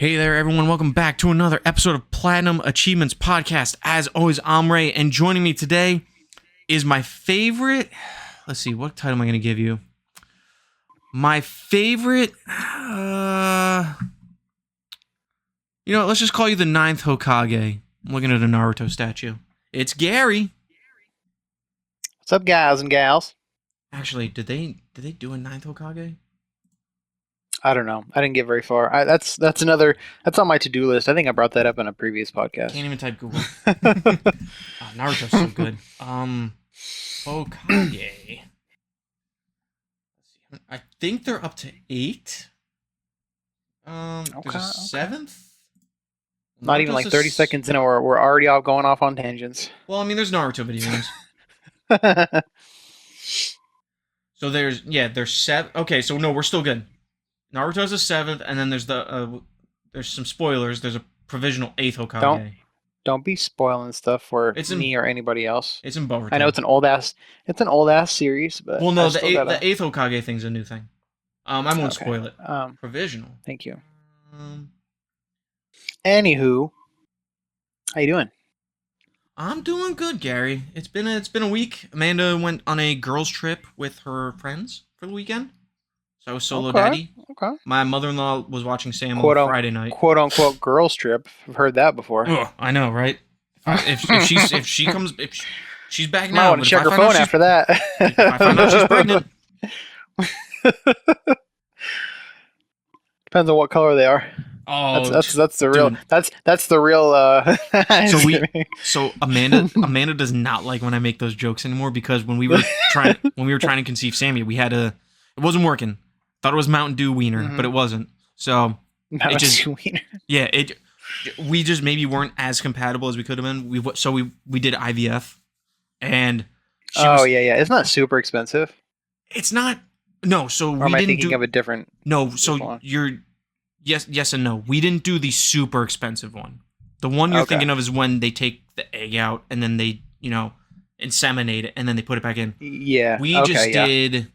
Hey there, everyone. Welcome back to another episode of Platinum Achievements Podcast. As always, I'm Ray, and joining me today is my favorite... Let's see, what title am I going to give you? My favorite... let's just call you the 9th Hokage. I'm looking at a Naruto statue. It's Gary. What's up, guys and gals? Actually, did they do a 9th Hokage? I don't know. I didn't get very far. That's on my to-do list. I think I brought that up in a previous podcast. Can't even type Google. Naruto's so good. Hokage. I think they're up to 8. There's a 7th. Not even like 30 seconds in, we're already all going off on tangents. Well, I mean, there's Naruto videos. So there's 7. Okay, so no, we're still good. Naruto's a 7th, and then there's there's some spoilers. There's a provisional 8th Hokage. Don't be spoiling stuff for me or anybody else. It's in Boruto. I know it's an old ass series, but well, no, the 8th Hokage thing's a new thing. I won't spoil it. Provisional. Thank you. Anywho, how you doing? I'm doing good, Gary. It's been a week. Amanda went on a girls' trip with her friends for the weekend. So I was solo daddy. Okay. My mother-in-law was watching Sam on Friday night. "Quote unquote" girls' trip. I've heard that before. Ugh, I know, right? If she's back now, I want to check her phone after that. If I find out she's pregnant. Depends on what color they are. Oh, that's the real. Dude. That's the real. So Amanda does not like when I make those jokes anymore, because when we were trying to conceive Sammy, it wasn't working. Thought it was Mountain Dew wiener, but it wasn't. So Mountain Dew wiener. Yeah, we just maybe weren't as compatible as we could have been. We did IVF, and it's not super expensive. It's not. No, so or am I thinking of a different? No, so you're yes and no. We didn't do the super expensive one. The one you're thinking of is when they take the egg out and then they inseminate it and then they put it back in. Yeah, we just did.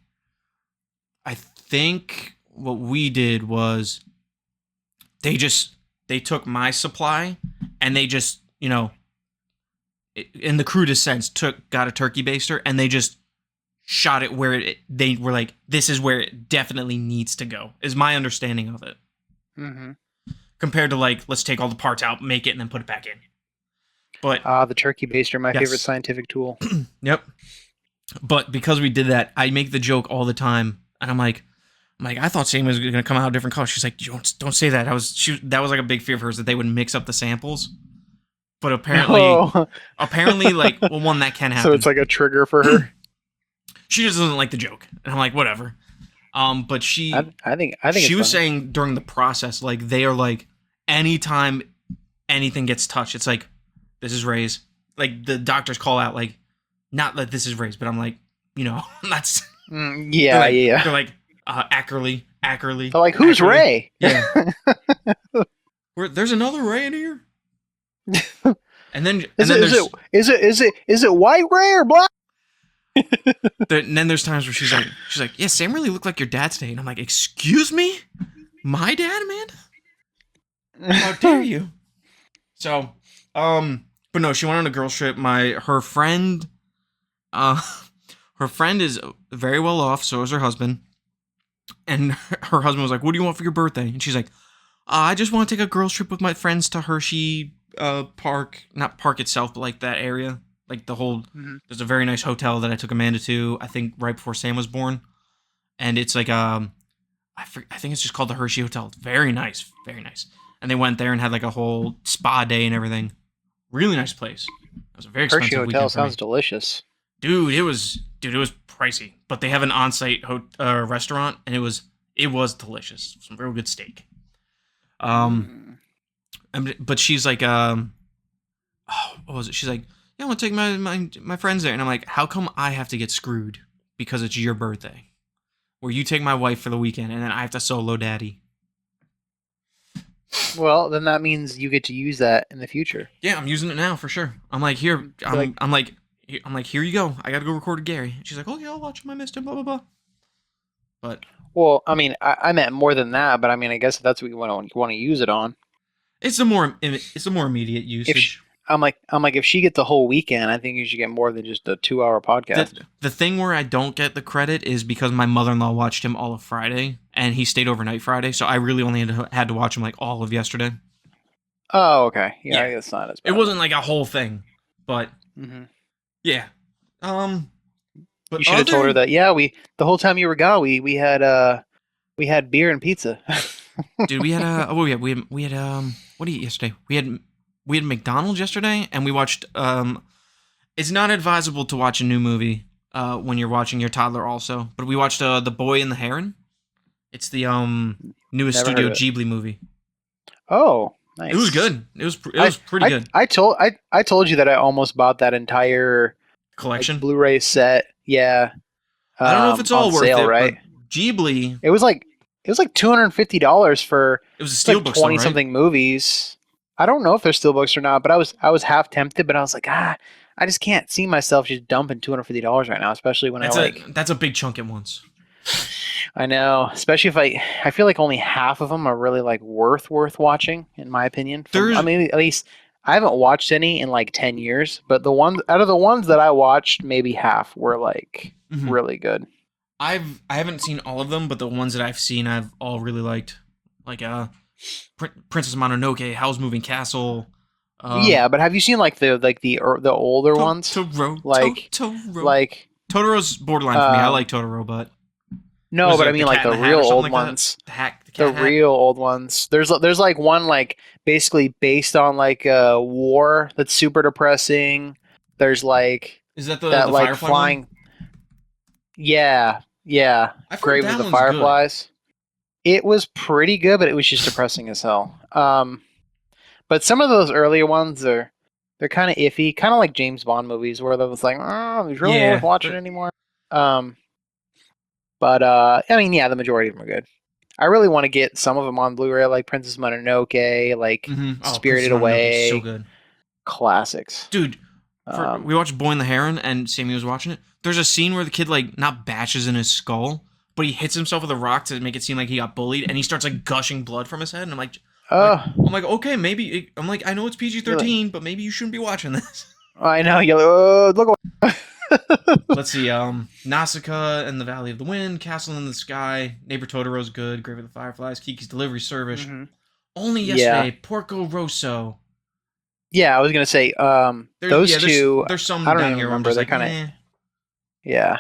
I think what we did was they took my supply and they just, in the crudest sense, got a turkey baster and they just shot it where they were like, this is where it definitely needs to go, is my understanding of it. Mm-hmm. Compared to let's take all the parts out, make it, and then put it back in. But the turkey baster, my favorite scientific tool. Yep. But because we did that, I make the joke all the time, and I'm like, I thought Sam was going to come out a different color. She's like, don't say that. That was like a big fear of hers, that they would mix up the samples. But apparently, one, that can happen. So it's like a trigger for her. She just doesn't like the joke, and I'm like, whatever. But I think she was saying during the process, they are like, anytime anything gets touched, it's like, this is Ray's. Like the doctors call out, not that this is Ray's, but I'm like, that's yeah. They're like, Ackerley. They're like, who's Ackerley? Ray? Yeah. There's another Ray in here. And then is it white Ray or black? And then there's times where she's like, yeah, Sam really looked like your dad today, and I'm like, excuse me, my dad, Amanda? How dare you? So, but no, she went on a girls' trip. Her friend is very well off, so is her husband. And her husband was like, what do you want for your birthday? And she's like, I just want to take a girls' trip with my friends to Hershey Park. Not park itself, but that area. The whole, there's a very nice hotel that I took Amanda to, I think right before Sam was born. And it's I think it's just called the Hershey Hotel. It's very nice, very nice. And they went there and had a whole spa day and everything. Really nice place. It was a very expensive Hershey weekend Hotel sounds delicious. Dude, it was pricey. But they have an on-site restaurant, and it was delicious. Some real good steak. But she's like, what was it? She's like, yeah, I want to take my friends there. And I'm like, how come I have to get screwed because it's your birthday? Where you take my wife for the weekend and then I have to solo daddy. Well, then that means you get to use that in the future. Yeah, I'm using it now for sure. I'm like, here, I'm like, here you go. I got to go record with Gary. And she's like, oh yeah, I'll watch him. I missed him, blah, blah, blah. But Well, I mean, I meant more than that, but I mean, I guess if that's what you want to use it on. It's a more immediate If she, usage. I'm like, if she gets a whole weekend, I think you should get more than just a 2 hour the podcast. The thing where I don't get the credit is because my mother-in-law watched him all of Friday and he stayed overnight Friday, so I really only had to watch him like all of yesterday. Oh, okay. Yeah, Yeah, I guess not as it bad wasn't then. like a whole thing, but yeah. Um, but You should have told her other that. Yeah, we the whole time you were gone, we had beer and pizza. dude, we had what did we eat yesterday? We had McDonald's yesterday, and we watched. It's not advisable to watch a new movie when you're watching your toddler also, but we watched The Boy and the Heron. It's the newest Never heard Studio of it. Ghibli movie. Oh, It was nice. good. It I was pretty I good. I told you that I almost bought that entire like Collection. Blu-ray set. Yeah, I don't know if it's on all worth sale, it, but right? Ghibli. It was like $250 for It was a it's like steelbook still, 20 right? something movies. I don't know if they're still books or not, but I was half tempted, but I was like, I just can't see myself just dumping $250 right now, especially when That's a big chunk at once. I know, especially if I feel like only half of them are really like worth watching, in my opinion. I There's mean, at least I haven't watched any in like 10 years, but the ones out of the ones that I watched, maybe half were like mhm. really good. I haven't seen all of them, but the ones that I've seen, I've all really liked. Like Princess Mononoke, Howl's Moving Castle, um, Yeah, but have you seen like the older ones? Totoro, Like Totoro. like Totoro's borderline for me. I like um Totoro, but no, was it but I like the mean like Cat in the the Hat real or something old like that? ones. The The Cat Hat. real old ones. There's like one like basically based on like a war that's super depressing. There's like Is that the that like Firefly one? flying. Yeah, yeah. I've heard Grave of that the one's good. Fireflies. It was pretty good, but it was just depressing as hell. But some of those earlier ones they're kind of iffy, kind of like James Bond movies, where they're just like, oh, is really worth Yeah, watching anymore. Um, but I mean, yeah, the majority of them are good. I really want to get some of them on Blu-ray, like Princess Mononoke, like Oh, Princess Spirited Mononoke is so Away, good, classics. dude. Um, We watched Boy and the Heron, and Sammy was watching it. There's a scene where the kid like not bashes in his skull, but he hits himself with a rock to make it seem like he got bullied, and he starts like gushing blood from his head. And uh, I'm like, okay, I'm like, I know it's PG you're like, 13, but maybe you shouldn't be watching this. I know you're like, oh, look away. Let's see, Nausicaa and the Valley of the Wind, Castle in the Sky, Neighbor Totoro's good, Grave of the Fireflies, Kiki's Delivery Service. hmm Only Yeah, yesterday, Porco Rosso. yeah. I was gonna say, those two, There's some I don't down even here where I'm remember. just They're like, kind of, eh. yeah.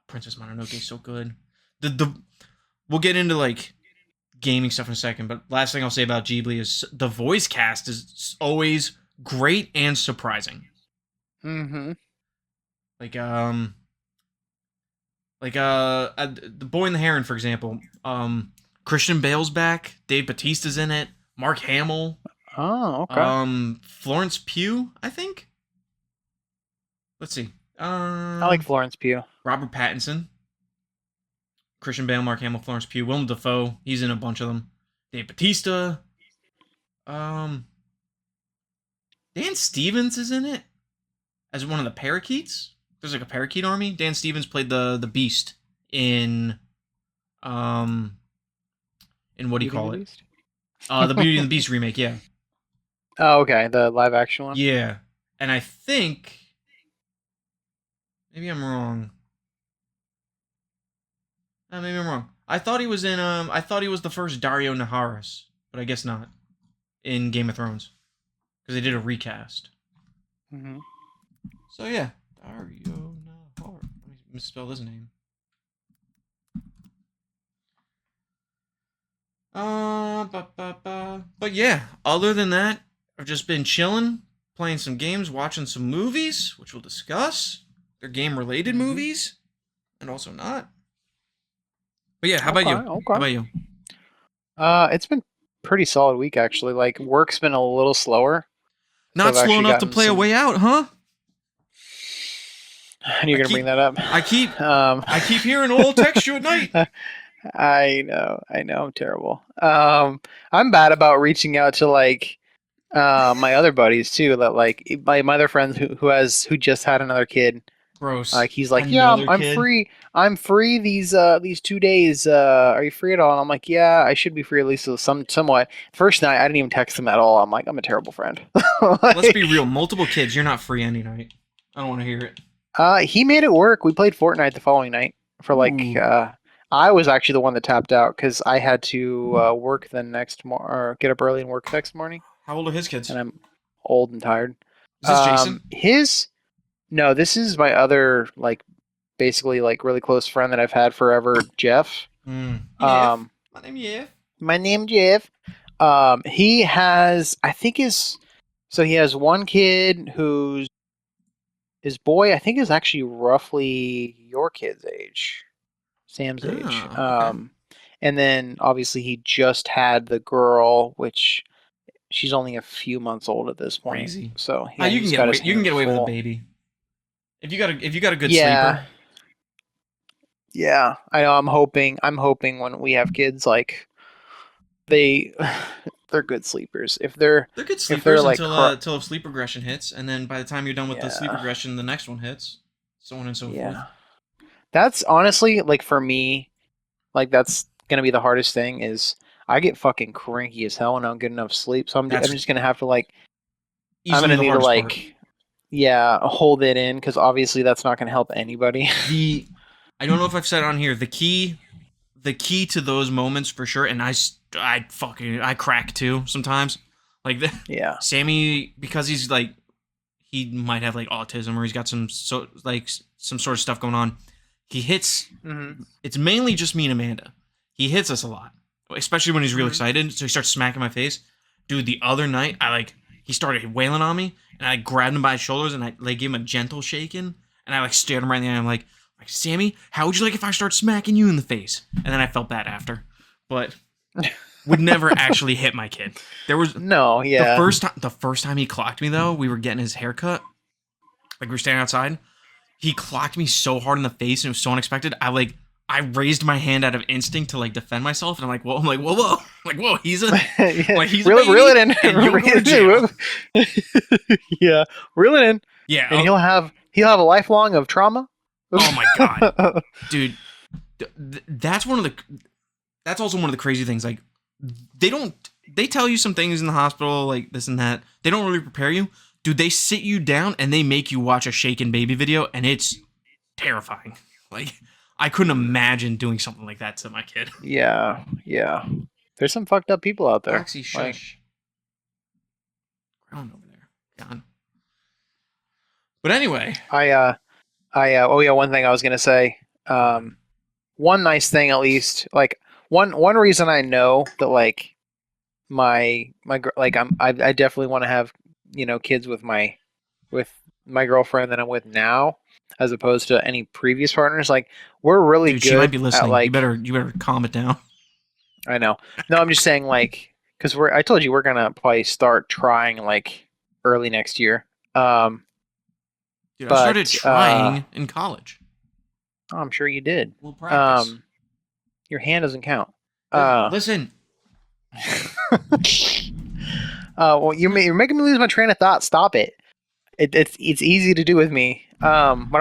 Princess Mononoke is so good. The We'll get into like gaming stuff in a second, but last thing I'll say about Ghibli is the voice cast is always great and surprising. hmm Like the Boy and the Heron, for example. Christian Bale's back. Dave Bautista's in it. Mark Hamill. Oh, okay. Florence Pugh, I think. Let's see. I like Florence Pugh. Robert Pattinson. Christian Bale, Mark Hamill, Florence Pugh, Willem Dafoe. He's in a bunch of them. Dave Bautista. Um, Dan Stevens is in it as one of the parakeets. There's like a parakeet army. Dan Stevens played the Beast in um in what do you Beauty and call the it? Beast. The Beauty and the Beast remake. Yeah, Oh, okay. The live action one. yeah. And I think maybe I'm wrong. Maybe I'm wrong. I thought he was in. I thought he was the first Dario Naharis, but I guess not in Game of Thrones because they did a recast. hmm So yeah, Dario Naharis. Let me misspell his name. But yeah, other than that, I've just been chilling, playing some games, watching some movies, which we'll discuss. They're game related hmm movies, and also not. But yeah, how about Okay. you? How Okay. about you? It's been pretty solid week actually. Like work's been a little slower, so Not I've slow actually enough to gotten play a some. way out, huh? And you're I gonna bring keep, that up. I keep, Um, I keep hearing old text you at night. I know, I'm terrible. I'm bad about reaching out to like my other buddies too. That like my other friends who just had another kid. Gross. Like he's like, yeah, Another I'm kid. free. I'm free these 2 days. Are you free at all? And I'm like, yeah, I should be free at least somewhat. First night, I didn't even text him at all. I'm like, I'm a terrible friend. Let's be Like, real. Multiple kids, you're not free any night. I don't want to hear it. he made it work. We played Fortnite the following night for like. Ooh. I was actually the one that tapped out because I had to work the next or get up early and work next morning, How old are his kids? and I'm old and tired. Is this Jason? His no, this is my other like basically like really close friend that I've had forever, Jeff. Jeff. Um, My name Jeff. my name Jeff. He has I think his so he has one kid who's his boy. I think is actually roughly your kid's age, Sam's age. Oh, okay. And then obviously he just had the girl, which she's only a few months old at this point. Crazy. So Ah, yeah, you can he's get got away. his You can hands get away with a full. baby. If you got a good Yeah, sleeper. yeah. I know. I'm hoping. I'm hoping when we have kids, like they, they're good sleepers. They're good If they're sleepers like, until a sleep regression hits, and then by the time you're done with the sleep yeah, regression, the next one hits, so on and so forth. yeah. That's honestly like for me, like that's gonna be the hardest thing. Is I get fucking cranky as hell when I don't get enough sleep. So I'm That's just gonna have to like, I'm easily gonna the need to hardest part. like, yeah, hold it in because obviously that's not gonna help anybody. The I don't know if I've said it on here. The key to those moments for sure, and I crack too sometimes. Like Yeah. Sammy, because he's like he might have like autism or he's got some sort of stuff going on. He hits. Mm-hmm. It's mainly just me and Amanda. He hits us a lot, especially when he's real Mm-hmm. excited. So he starts smacking my face. Dude, the other night he started wailing on me, and I grabbed him by his shoulders and I like gave him a gentle shaking, and I like stared him right in the eye. I'm like, Sammy, how would you like if I start smacking you in the face? And then I felt bad after, but would never actually hit my kid. There was No. Yeah. the first time he clocked me though, we were getting his haircut. Like we were standing outside. He clocked me so hard in the face and it was so unexpected. I raised my hand out of instinct to like defend myself, and I'm like, whoa, like, whoa, he's a Yeah. he's a Reel baby, it in. and you'll go to jail. Yeah, reel it in, Yeah. and he'll have a lifelong of trauma. Oh my god, dude, that's that's also one of the crazy things. Like they tell you some things in the hospital, like this and that. They don't really prepare you. Dude, they sit you down and they make you watch a shaken baby video, and it's terrifying. Like I couldn't imagine doing something like that to my kid. Yeah, yeah. There's some fucked up people out there. Roxy, Like, shush. Ground over there. God. But anyway, oh yeah, one thing I was gonna say. One nice thing at least, like one reason I know that like like I definitely want to have kids with my girlfriend that I'm with now, as opposed to any previous partners. Like we're really dude, she might be good at listening. You like better calm it down. I know. No, I'm just saying like because I told you we're gonna probably start trying like early next year. Dude, I started But trying in college. oh, I'm sure you did. We'll practice. Your hand doesn't count. Uh, Listen, well, you're making me lose my train of thought. Stop it. It's easy to do with me. What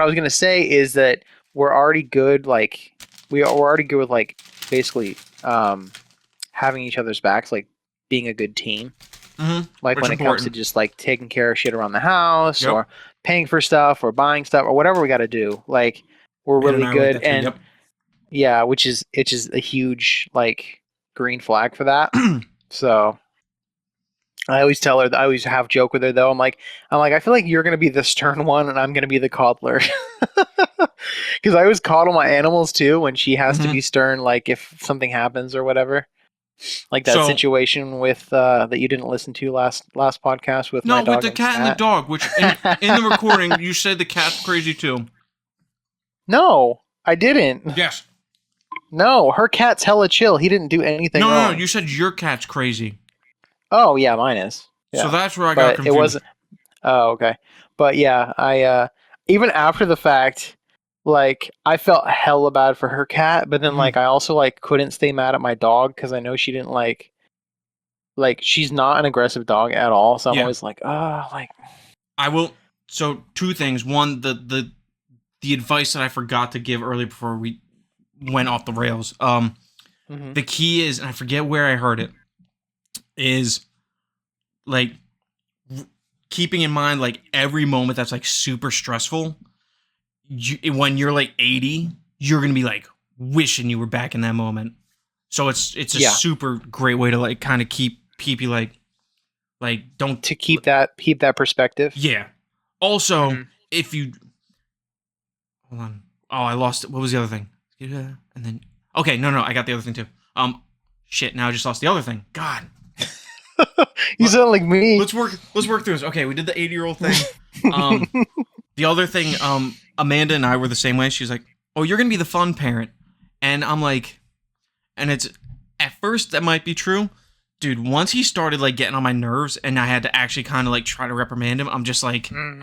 I was gonna say is that we're already good. Like we're already good with like basically having each other's backs, like being a good team. Like which when is it comes to important. just like taking care of shit around the house Yep. or paying for stuff or buying stuff or whatever we got to do. Like we're Amanda really and I are like good, that too. and yeah, which is it's just a huge like green flag for that. Yep. So I always tell her, I always have joke with her though. I'm like, I feel like you're gonna be the stern one, and I'm gonna be the coddler. Because I always coddle my animals too when she has to Mhm. be stern, like if something happens or whatever. Like that So situation with that you didn't listen to last podcast with my no, with dog the and cat and the cat. dog, which in the recording you said the cat's crazy too. No, I didn't. Yes. No, her cat's hella chill. He didn't do anything No, wrong. you said your cat's crazy. Oh yeah, mine is. So Yeah, that's where I got but it confused. wasn't. Oh okay, but yeah, I even after the fact, like I felt hella bad for her cat, but then Mhm. like I also like couldn't stay mad at my dog because I know she didn't like she's not an aggressive dog at all. So I'm Yeah. always like, oh, like I will. So two things. One, the advice that I forgot to give earlier before we went off the rails. Hmm. The key is, and I forget where I heard it, is like keeping in mind like every moment that's like super stressful. When you're like 80, you're gonna be like wishing you were back in that moment. So it's a Yeah, super great way to like kind of keep you like don't to keep that perspective. yeah. Also, Hmm. if you hold on, oh I lost it. What was the other thing? Yeah, and then okay, no, I got the other thing too. Shit, now I just lost the other thing. God, You sound like me. let's work through this. Okay, we did the 80-year-old thing. Um, the other thing, Amanda and I were the same way. She's like, "Oh, you're gonna be the fun parent," and I'm like, and it's at first that might be true, dude. Once he started like getting on my nerves, and I had to actually kind of like try to reprimand him, I'm just like, Hmm.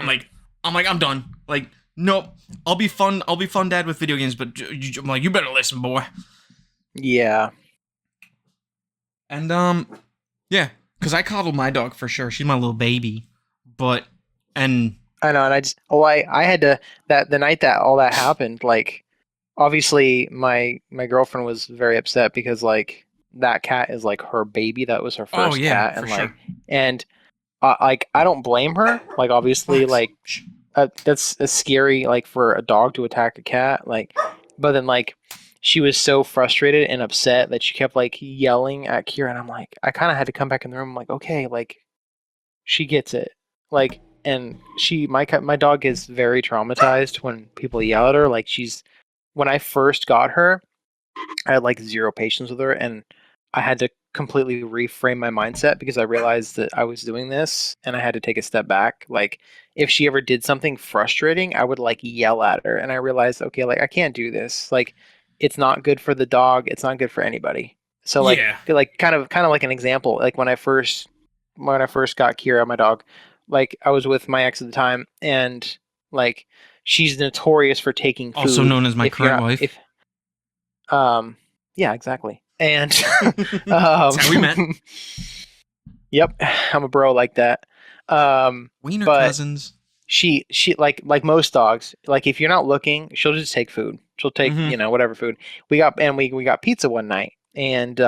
I'm done. Like, nope, I'll be fun, dad with video games, but I'm like, you better listen, boy. Yeah, And yeah, because I coddle my dog for sure. She's my little baby, but and I know, and I had to that the night that all that happened. Like, obviously, my girlfriend was very upset because like that cat is like her baby. That was her oh first yeah, cat, for and sure. and like I don't blame her. Like, obviously, Facts. like that's scary. Like for a dog to attack a cat. Like, but then like she was so frustrated and upset that she kept like yelling at Kira, and I'm like, I kind of had to come back in the room. I'm like, okay, like she gets it. Like, and my dog is very traumatized when people yell at her. Like, when I first got her, I had like zero patience with her, and I had to completely reframe my mindset because I realized that I was doing this and I had to take a step back. Like, if she ever did something frustrating, I would like yell at her, and I realized, okay, like I can't do this. Like, it's not good for the dog. It's not good for anybody. So Yeah, like kind of like an example, like when I first got Kira, my dog, like I was with my ex at the time, and like she's notorious for taking also food known as my if you're current not wife. if yeah, exactly. And That's how we met. yep, I'm a bro like that. Wiener But cousins. she like most dogs, like if you're not looking, she'll just take food. She'll take, Mm-hmm. whatever food. We got pizza one night, and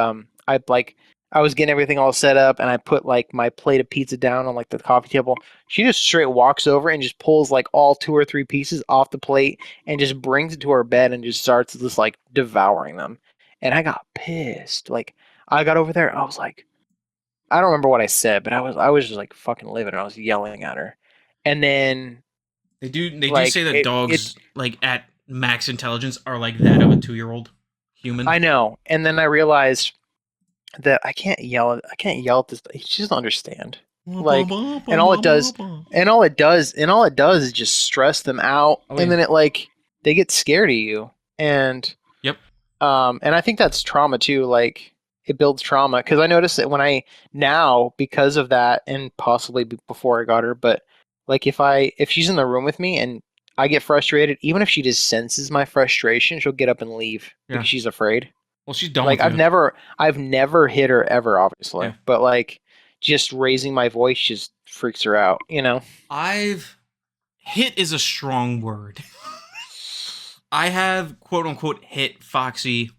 I was getting everything all set up, and I put like my plate of pizza down on like the coffee table. She just straight walks over and just pulls like all two or three pieces off the plate and just brings it to her bed and just starts just like devouring them. And I got pissed. Like, I got over there, I was like, I don't remember what I said, but I was just like fucking livid, and I was yelling at her. And then They do say like that it dogs like at max intelligence are like that of a 2-year-old human. I know. And then I realized that I can't yell at this. She doesn't understand. Like, and all it does, and all it does is just stress them out, Oh and yeah. then it like they get scared of you, and Yep. and I think that's trauma too. Like, it builds trauma because I noticed that when I now, because of that, and possibly before I got her, but like if she's in the room with me and I get frustrated, even if she just senses my frustration, she'll get up and leave Yeah. because she's afraid. Well, she's done Like, with I've you. never I've never hit her ever, Yeah. obviously, but like just raising my voice just freaks her out, you know? I've hit is a strong word. I have quote unquote hit Foxy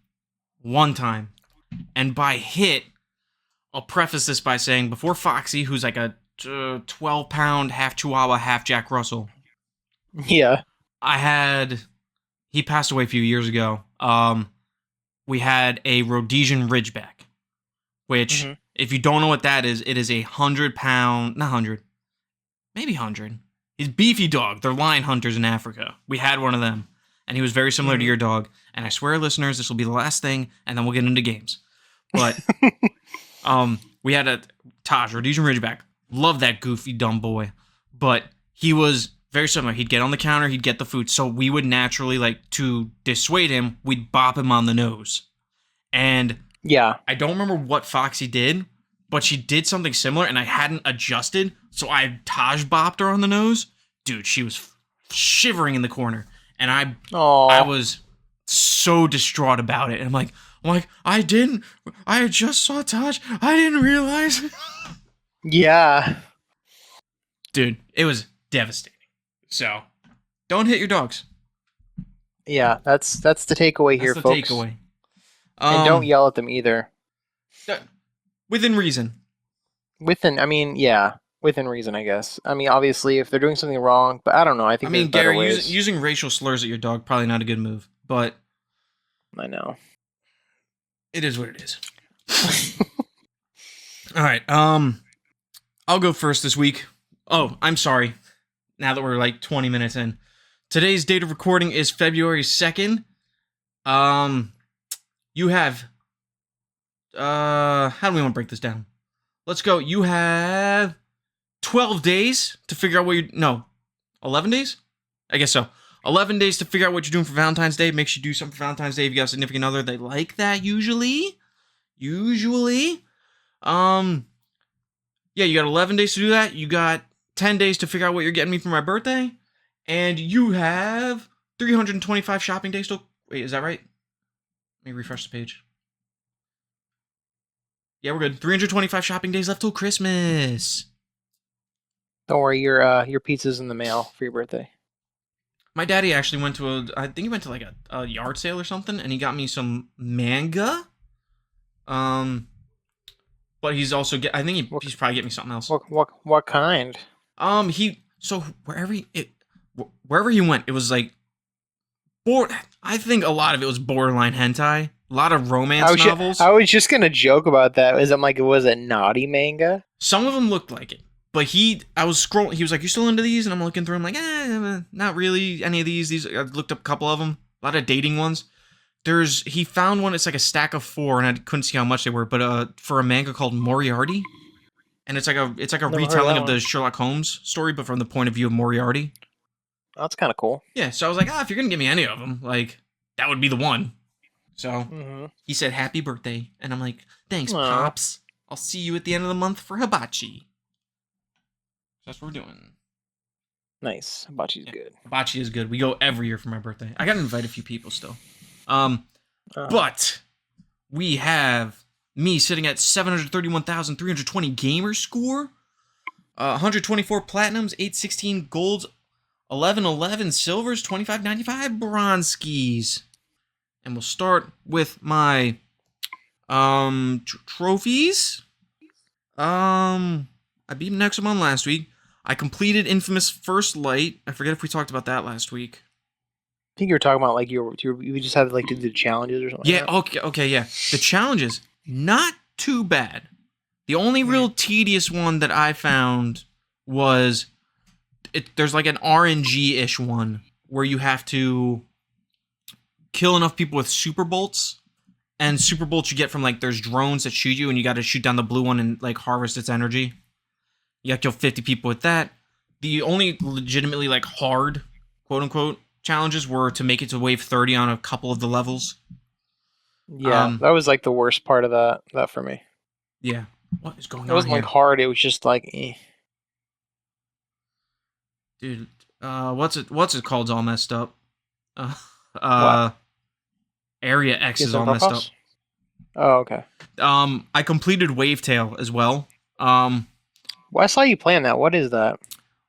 one time, and by hit, I'll preface this by saying before Foxy, who's like a 12-pound half Chihuahua, half Jack Russell, Yeah. I had he passed away a few years ago. We had a Rhodesian Ridgeback, which, Hmm. if you don't know what that is, it is a 100-pound, not 100, maybe 100. He's beefy dog. They're lion hunters in Africa. We had one of them, and he was very similar to Hmm. your dog. And I swear, listeners, this will be the last thing, and then we'll get into games. But we had a Taj Rhodesian Ridgeback. Love that goofy dumb boy, but he was very similar. He'd get on the counter, he'd get the food, so we would naturally like to dissuade him. We'd bop him on the nose, and Yeah. I don't remember what Foxy did, but she did something similar, and I hadn't adjusted, so I Taj bopped her on the nose. Dude, she was shivering in the corner, and I Oh. was so distraught about it. And I'm like, I just saw Taj. I didn't realize. Yeah. Dude, it was devastating. So, don't hit your dogs. Yeah, that's the takeaway That's here, the folks. takeaway. And don't Um, yell at them either. within reason. I mean, yeah, within reason, I guess. I mean, obviously, if they're doing something wrong, but I don't know. I I think there's mean, better Gary, using ways. using racial slurs at your dog probably not a good move, but I know. it is what it is. All right. I'll go first this week. Oh, I'm sorry. Now that we're like 20 minutes in, today's date of recording is February 2nd. You have how do we want to break this down? Let's go. You have 12 days to figure out what you no, 11 days? I guess so. 11 days to figure out what you're doing for Valentine's Day. Make sure you do something for Valentine's Day if you got a significant other. They like that usually. Um, yeah, you got 11 days to do that. You got 10 days to figure out what you're getting me for my birthday. And you have 325 shopping days till. Wait, is that right? Let me refresh the page. Yeah, we're good. 325 shopping days left till Christmas. Don't worry, your pizza's in the mail for your birthday. My daddy actually went to I think he went to like a yard sale or something, and he got me some manga. But he's also I think he's probably getting me something else. What kind? Wherever he went, it was like I think a lot of it was borderline hentai. A lot of romance novels. I was just gonna joke about that. I'm like, was it naughty manga? Some of them looked like it. But I was scrolling. He was like, "You still into these?" And I'm looking through. I'm like, not really any of these. I looked up a couple of them. A lot of dating ones. He found one. It's like a stack of 4, and I couldn't see how much they were. But for a manga called Moriarty, and it's like a retelling of the Sherlock Holmes story, but from the point of view of Moriarty. Oh, that's kind of cool. Yeah. So I was like, if you're gonna give me any of them, like that would be the one. So he said, "Happy birthday," and I'm like, "Thanks, Pops. I'll see you at the end of the month for hibachi." That's what we're doing. Nice. Hibachi's good. Hibachi is good. We go every year for my birthday. I gotta invite a few people still. But we have me sitting at 731,320 gamer score, 124 platinums, 816 golds, 1111 silvers, 2595 bronze. And we'll start with my trophies. I beat Nexomon last week. I completed Infamous First Light. I forget if we talked about that last week. I think you were talking about like you just had to like do the challenges or something. Yeah. Okay. Yeah. The challenges not too bad. The only real tedious one that I found was there's like an RNG-ish one where you have to kill enough people with super bolts. And super bolts you get from like there's drones that shoot you, and you got to shoot down the blue one and like harvest its energy. You got to kill 50 people with that. The only legitimately like hard, quote unquote, challenges were to make it to wave 30 on a couple of the levels. Yeah, that was like the worst part of that for me. Yeah. What is going on? It wasn't like hard. It was just like, Dude, what's it called's all messed up. Area X is all messed up. Oh, okay. I completed Wavetail as well. Well, I saw you playing that. What is that?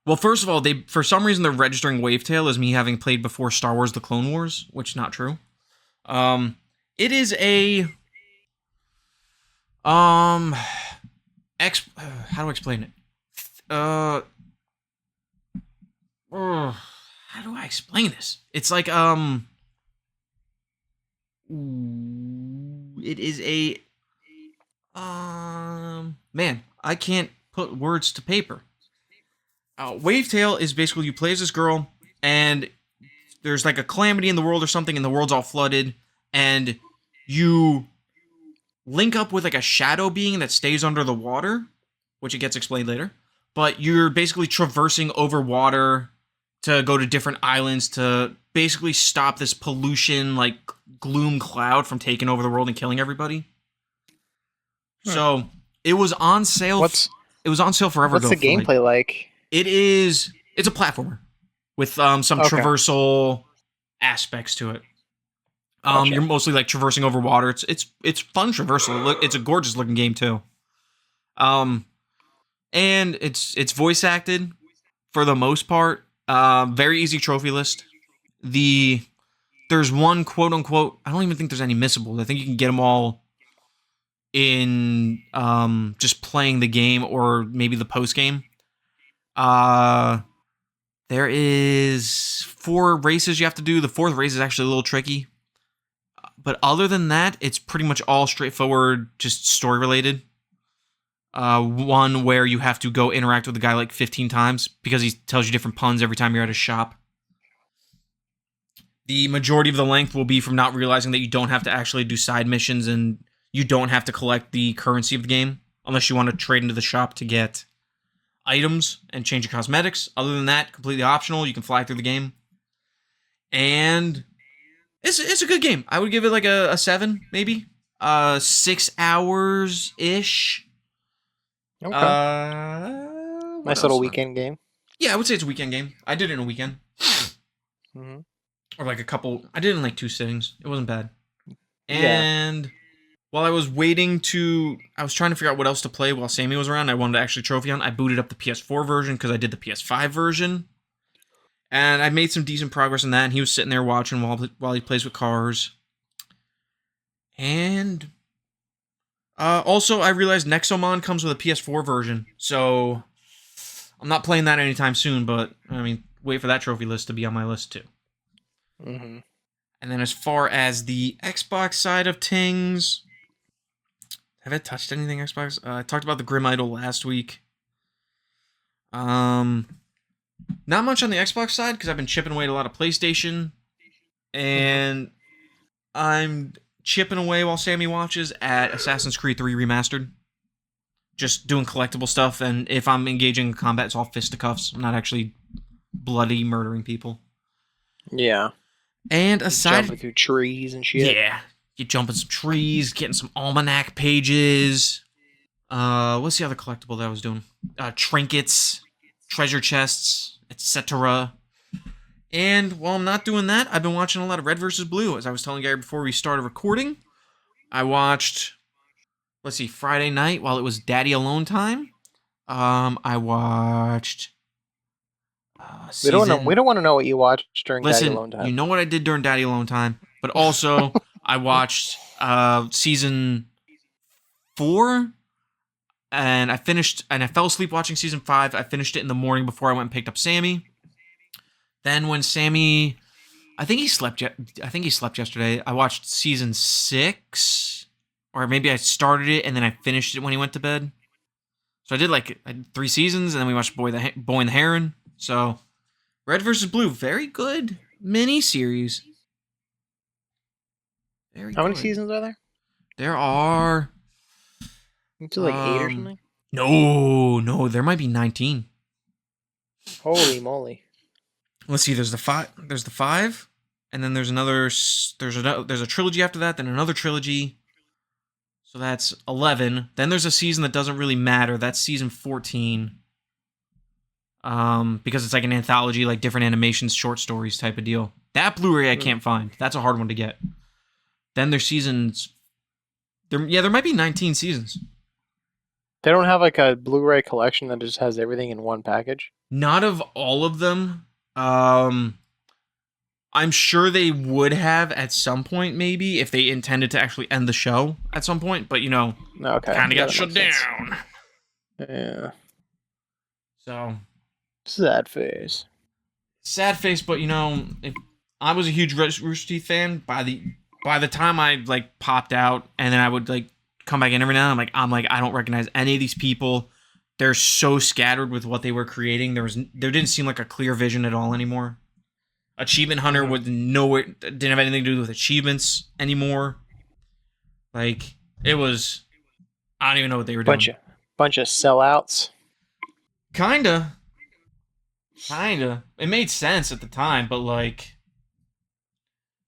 Well, first of all, for some reason they're registering Wavetail as me having played before Star Wars: The Clone Wars, which is not true. It is a how do I explain it? How do I explain this? It's like it is a man, I can't put words to paper. Wavetail is basically you play as this girl, and there's like a calamity in the world or something, and the world's all flooded, and you link up with like a shadow being that stays under the water, which it gets explained later. But you're basically traversing over water to go to different islands to basically stop this pollution, like gloom cloud from taking over the world and killing everybody. So it was on sale. It was on sale forever ago. What's the gameplay like? It's a platformer with some traversal aspects to it. Gotcha. You're mostly like traversing over water. It's fun traversal. It's a gorgeous looking game too. And it's voice acted for the most part. Very easy trophy list. The there's one quote unquote. I don't even think there's any missables. I think you can get them all in just playing the game or maybe the post game. There is 4 races you have to do. The 4th race is actually a little tricky. But other than that, it's pretty much all straightforward, just story related. One where you have to go interact with the guy like 15 times because he tells you different puns every time you're at his shop. The majority of the length will be from not realizing that you don't have to actually do side missions and you don't have to collect the currency of the game unless you want to trade into the shop to get items and change your cosmetics. Other than that, completely optional. You can fly through the game. And it's a good game. I would give it like a 7, maybe. 6 hours-ish. Okay. Nice little weekend game. Yeah, I would say it's a weekend game. I did it in a weekend. Mm-hmm. Or like a couple. I did it in like 2 sittings. It wasn't bad. And while I was I was trying to figure out what else to play while Sammy was around. I wanted to actually trophy hunt. I booted up the PS4 version because I did the PS5 version. And I made some decent progress in that. And he was sitting there watching while he plays with cars. And also, I realized Nexomon comes with a PS4 version. So I'm not playing that anytime soon. But, I mean, wait for that trophy list to be on my list too. Mm-hmm. And then as far as the Xbox side of things, have I touched anything Xbox? I talked about the Grim Idol last week. Not much on the Xbox side because I've been chipping away at a lot of PlayStation. And I'm chipping away while Sammy watches at Assassin's Creed 3 Remastered. Just doing collectible stuff, and if I'm engaging in combat, it's all fisticuffs. I'm not actually bloody murdering people. Yeah. And aside... Jumping through trees and shit. Yeah. You jumping some trees, getting some almanac pages. What's the other collectible that I was doing? Trinkets, treasure chests, etc. And while I'm not doing that, I've been watching a lot of Red vs. Blue. As I was telling Gary before we started recording, I watched, Friday night while it was Daddy Alone time. I watched... We don't want to know what you watched during Daddy Alone time. You know what I did during Daddy Alone time, but also I watched season 4, and I fell asleep watching season 5. I finished it in the morning before I went and picked up Sammy. Then when Sammy, I think he slept yesterday. I watched season 6, or maybe I started it and then I finished it when he went to bed. So I did 3 seasons, and then we watched Boy and the Heron. So, Red vs. Blue, very good mini-series. How many seasons are there? There are... It's like 8 or something? No, there might be 19. Holy moly. Let's see, there's the 5, and then there's a trilogy after that, then another trilogy. So that's 11. Then there's a season that doesn't really matter. That's season 14. Because it's like an anthology, like different animations, short stories type of deal. That Blu-ray I can't find. That's a hard one to get. Then there's seasons. There might be 19 seasons. They don't have like a Blu-ray collection that just has everything in one package? Not of all of them. I'm sure they would have at some point, maybe, if they intended to actually end the show at some point, but kind of got shut down. Yeah. So. Sad face, but if I was a huge Rooster Teeth fan, by the time I popped out, and then I would come back in every now and then, I'm like I don't recognize any of these people. They're so scattered with what they were creating. There didn't seem like a clear vision at all anymore. Achievement Hunter didn't have anything to do with achievements anymore. It was, I don't even know what they were doing. Bunch of sellouts. Kinda. It made sense at the time, but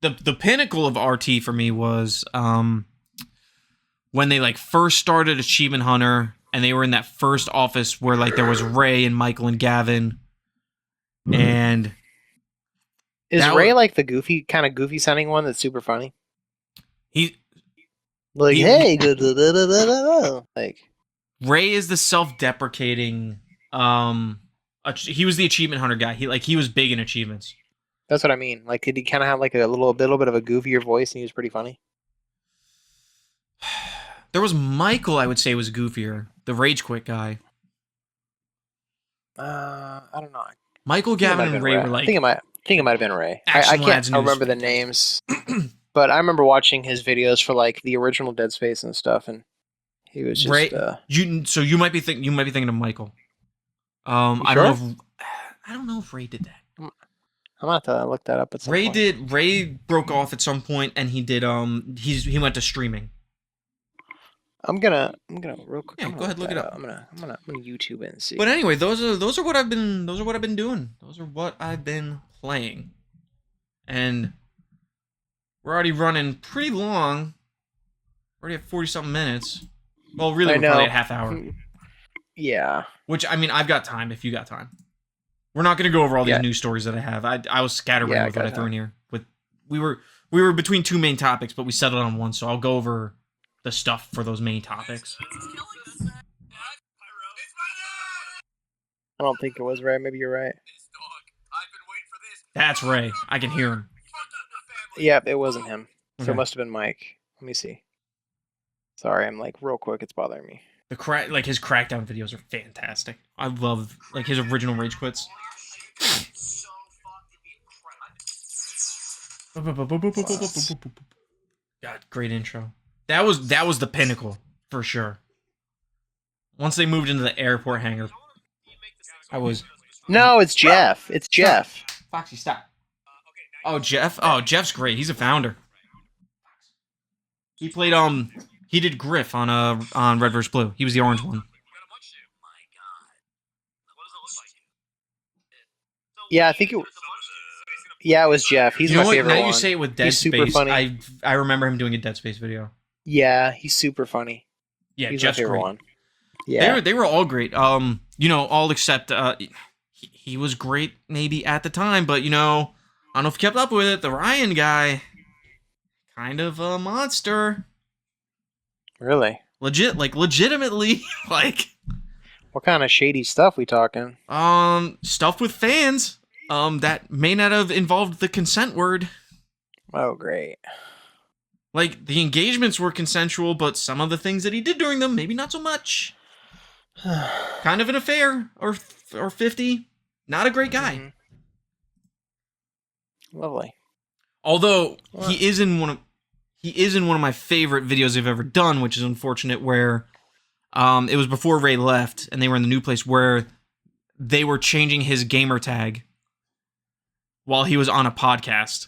the pinnacle of RT for me was when they first started Achievement Hunter, and they were in that first office where there was Ray and Michael and Gavin, and is Ray the kind of goofy sounding one that's super funny? Hey, Ray is the self-deprecating. He was the Achievement Hunter guy. He was big in achievements. That's what I mean. Like, did he kind of have like a little bit of a goofier voice, and he was pretty funny? There was Michael, I would say, was goofier. The Rage Quit guy. I don't know. Michael, I think it might Gavin, have and been Ray Ray. were I think like it might have been Ray. I Action can't Lads News. remember the names, but I remember watching his videos for like the original Dead Space and stuff, and he was just. Ray. You might be thinking of Michael. You I sure? don't know. I don't know if Ray did that. I'm gonna have to look that up at some point. Ray broke off at some point, and he did. He went to streaming. I'm gonna real quick. Yeah, go ahead, look it up. I'm gonna YouTube it and see. But anyway, those are what I've been doing. Those are what I've been playing, and we're already running pretty long. We're already at 40-something minutes. Well, really, we're probably at half hour. Yeah. Which, I mean, I've got time if you got time. We're not going to go over all these news stories that I have. I was scatterbrained with what I threw in here. We were between two main topics, but we settled on one, so I'll go over the stuff for those main topics. I don't think it was Ray. Maybe you're right. That's Ray. I can hear him. Yep, it wasn't him. So Okay. it must have been Mike. Let me see. Sorry, I'm like real quick. It's bothering me. His Crackdown videos are fantastic. I love like his original Rage Quits. God, great intro. That was the pinnacle for sure. Once they moved into the airport hangar, No, it's Jeff. It's Jeff. Foxy, stop. Oh, Jeff. Oh, Jeff's great. He's a founder. He played he did Griff on Red vs. Blue. He was the orange one. Yeah, I think it. Yeah, it was Jeff. He's my favorite Now one. you say it with Dead He's super Space. funny. I remember him doing a Dead Space video. Yeah, he's super funny. Yeah, He's Jeff's my favorite great. one. Yeah, They were all great. All except he was great maybe at the time, but I don't know if you kept up with it. The Ryan guy, kind of a monster. really. Legitimately, like What kind of shady stuff we talking? stuff with fans. That may not have involved the consent word. Oh, great. Like the engagements were consensual, but some of the things that he did during them, maybe not so much. Kind of an affair, or 50. Not a great guy. Mhm. Lovely. Although he is in one of my favorite videos they've ever done, which is unfortunate. Where it was before Ray left, and they were in the new place where they were changing his gamer tag while he was on a podcast,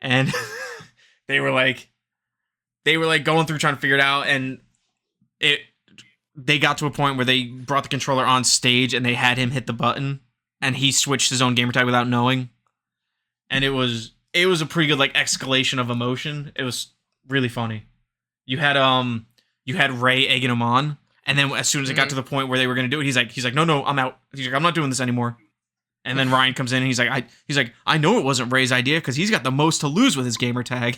and they were like going through trying to figure it out, and they got to a point where they brought the controller on stage and they had him hit the button, and he switched his own gamer tag without knowing, and it was a pretty good like escalation of emotion. It was really funny. You had Ray egging him on, and then as soon as it got to the point where they were gonna do it, he's like, no, I'm out. He's like, I'm not doing this anymore. And then Ryan comes in and he's like, I know it wasn't Ray's idea because he's got the most to lose with his gamer tag.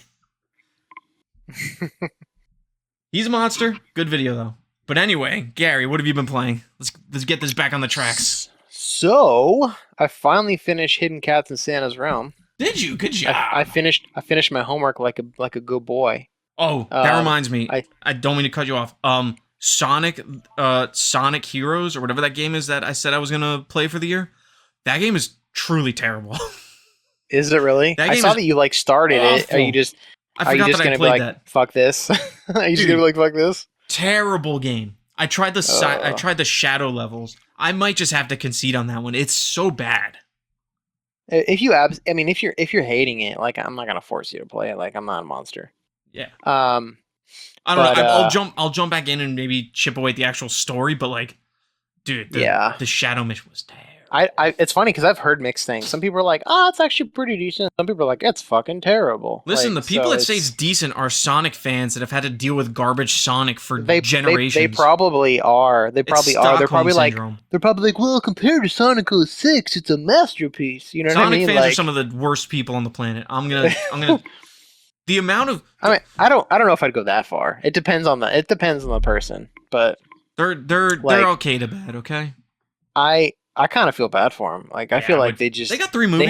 He's a monster. Good video though. But anyway, Gary, what have you been playing? Let's get this back on the tracks. So I finally finished Hidden Cats in Santa's Realm. Did you? Good job. I finished my homework like a good boy. Oh, that Um, reminds me. I- I don't mean to cut you off. Sonic Heroes or whatever that game is that I said I was gonna play for the year. That game is truly terrible. Is it really? That I game saw is that you like started it. Are awful. you just I forgot that I gonna be played like, that. fuck this? Are you just Dude. gonna be like, fuck this? Terrible game. I tried the shadow levels. I might just have to concede on that one. It's so bad. If you're hating it, like I'm not gonna force you to play it. Like I'm not a monster. Yeah. Um, I don't But, know. I'll jump back in and maybe chip away at the actual story, but like, dude, the shadow mission was terrible. it's funny because I've heard mixed things. Some people are like, "Oh, it's actually pretty decent." Some people are like, "It's fucking terrible." Listen, Like, the people so that say it's decent are Sonic fans that have had to deal with garbage Sonic for generations. They probably are. They It's probably are. They're probably Stockholm syndrome. well, compared to Sonic 06, it's a masterpiece. You know what I Sonic mean? fans Like, are some of the worst people on the planet. I'm gonna the amount of I mean, I don't know if I'd go that far. It depends on the person, but they're like- okay to bad, okay? I kind of feel bad for them. Like I Yeah, feel I like would. They got 3 they movies.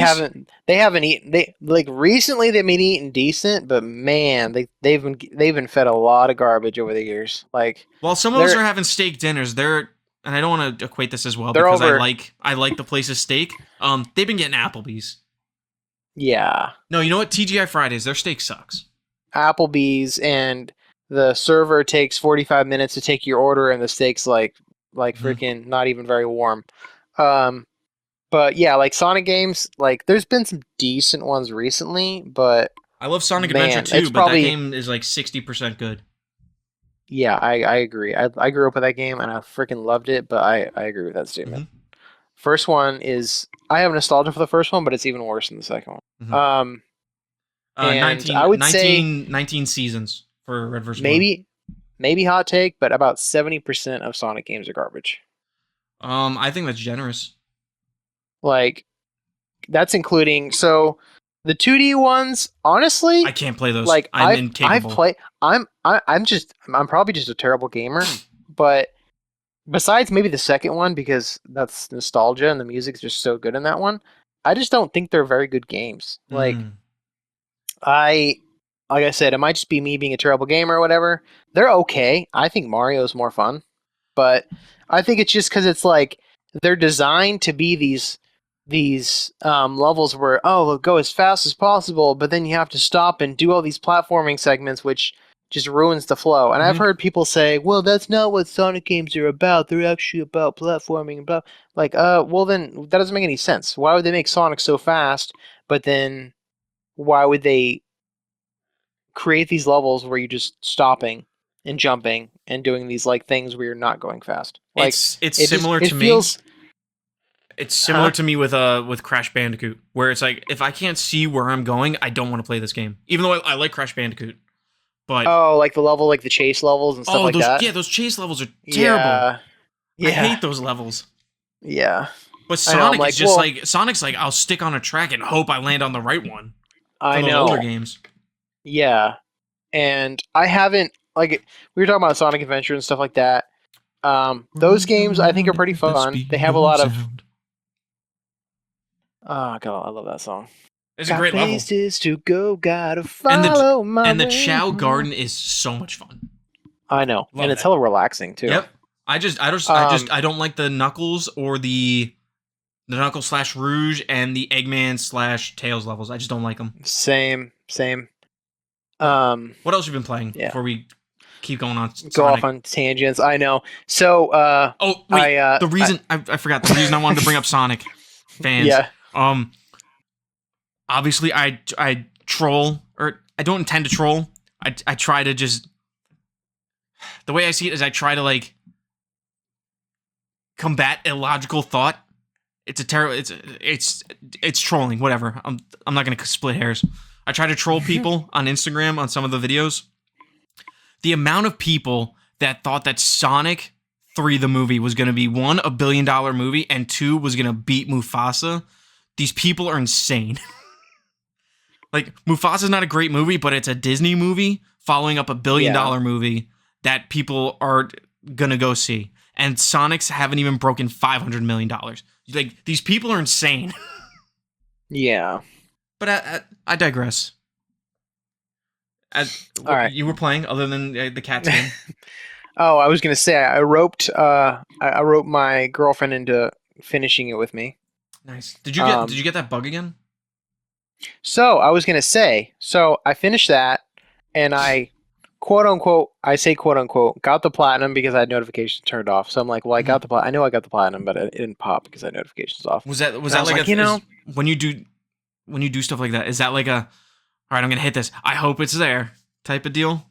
haven't eaten they like recently they've been eating decent, but man, they've been fed a lot of garbage over the years. Like While some of us they're are having steak dinners, they're and I don't want to equate this as well they're because over. I like the place's steak. They've been getting Applebee's. Yeah, No, you know what? TGI Fridays, their steak sucks. Applebee's, and the server takes 45 minutes to take your order, and the steak's like Hmm. freaking not even very warm. Um, but yeah, like Sonic games, like there's been some decent ones recently, but I love Sonic Adventure man, too, it's but that probably game is like 60% good. yeah, I agree. I grew up with that game and I freaking loved it, but I agree with that Hmm. statement. First one is I have nostalgia for the first one, but it's even worse than the second Hmm. one. And I would say 19 seasons for Red vs. Blue. maybe hot take, but about 70% of Sonic games are garbage. I think that's generous. Like that's including so the 2D ones, honestly, I can't play those. like I'm I've incapable. played I'm probably just a terrible gamer, but besides maybe the second one because that's nostalgia and the music's just so good in that one, I just don't think they're very good games. Like Mm. I like I said, it might just be me being a terrible gamer or whatever. They're okay. I think Mario's more fun, but I think it's just because it's like they're designed to be these levels where oh they'll go as fast as possible, but then you have to stop and do all these platforming segments, which just ruins the flow. And I've Hmm. heard people say, "Well, that's not what Sonic games are about. They're actually about platforming and blah." Like, well then that doesn't make any sense. Why would they make Sonic so fast, but then why would they create these levels where you're just stopping and jumping and doing these like things where you're not going fast? Like, It's it just similar it to me. feels, It's similar huh? to me with Crash Bandicoot, where it's like if I can't see where I'm going, I don't want to play this game. Even though I like Crash Bandicoot, but Oh, like the level, like the chase levels and stuff oh, like that. those chase levels are terrible. Yeah, I yeah, hate those levels. yeah. But I know. I'm Sonic is like, just well, like Sonic's like I'll stick on a track and hope I land on the right one for I those older know. games. Yeah, and I haven't like we were talking about Sonic Adventure and stuff like that. Those Running games I think are around pretty at the fun. They speed have a of lot of sound. oh god, I love that song. It's a Got great level, places to go, gotta and follow my the way. Chow Garden is so much fun. I know, and Love it's that. hella relaxing too. Yep. Um, I don't like the Knuckles or the Knuckles slash Rouge and the Eggman slash Tails levels. I just don't like them. same. Um, What else have you been playing yeah, before we keep going on go off Sonic? on tangents. I know. So, Oh wait, I the reason I forgot the reason I wanted to bring up Sonic fans. yeah, Um, obviously I troll or I don't intend to troll. I try to just the way I see it is I try to like combat illogical thought. It's a terrible. It's trolling. Whatever. I'm not gonna split hairs. I try to troll people on Instagram on some of the videos. The amount of people that thought that Sonic 3 the movie was gonna be one a $1 billion movie and two was gonna beat Mufasa. These people are insane. Like Mufasa's not a great movie, but it's a Disney movie following up a billion yeah, dollar movie that people are gonna go see. And Sonic's haven't even broken $500 million. Like these people are insane. yeah. But I digress. As All what right. you were playing, other than the Cats game. Oh, I was gonna say I roped I roped my girlfriend into finishing it with me. Nice. Did Um, you get that bug again? so I was gonna say so I finished that and I quote unquote I say quote unquote got the platinum because I had notifications turned off. So I'm like, well, I Mhm. got the I know I got the platinum, but it didn't pop because I had notifications off. Was And I that was like like, you know, is when you do stuff like that? Is that like a all right? I'm gonna hit this. I hope it's there type of deal,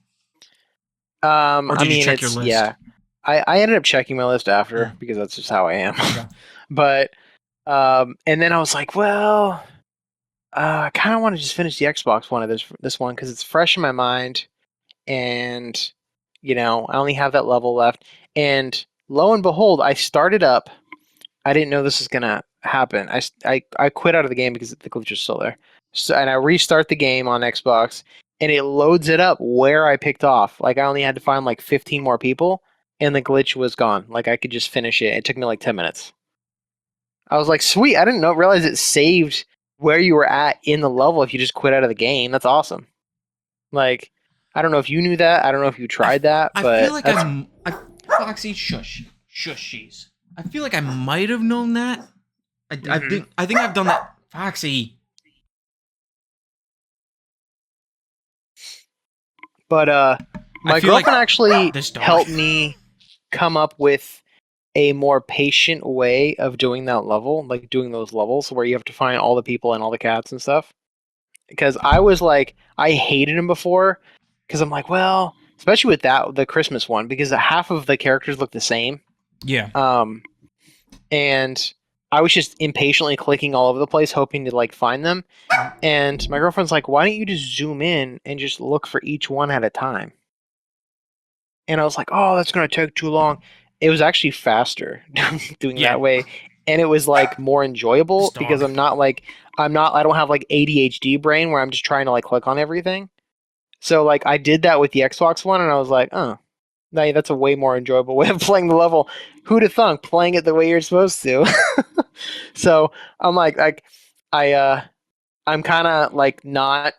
or I did you mean, check your it's list? yeah. I ended up checking my list after Mm. because that's just how I am. Okay. But and then I was like, well, I kind of want to just finish the Xbox one of this one because it's fresh in my mind, and I only have that level left. And lo and behold, I started up. I didn't know this was gonna happen. I quit out of the game because the glitch was still there. So and I restart the game on Xbox, and it loads it up where I picked off. Like I only had to find like 15 more people, and the glitch was gone. Like I could just finish it. It took me like 10 minutes. I was like, sweet. I didn't realize it saved where you were at in the level if you just quit out of the game. That's awesome. Like, I don't know if you knew that. I don't know if you I tried that, I feel but like that's Foxy, shushies. I feel like I might have known that. hmm I think I've done that. Foxy. But I my feel like girlfriend actually this dog. helped me come up with a more patient way of doing that level, like doing those levels where you have to find all the people and all the cats and stuff. Because I was like, I hated him before because I'm like, well, especially with the Christmas one, because half of the characters look the same. Yeah. Um, and I was just impatiently clicking all over the place, hoping to like find them. And my girlfriend's like, why don't you just zoom in and just look for each one at a time? And I was like, oh, that's going to take too long. It was actually faster doing Yeah. that way. And it was like more This enjoyable because dog. I don't have like ADHD brain where I'm just trying to like click on everything. So like I did that with the Xbox one and I was like, oh, no, that's a way more enjoyable way of playing the level. Who'd have thunk playing it the way you're supposed to? So I'm I I'm kind of like not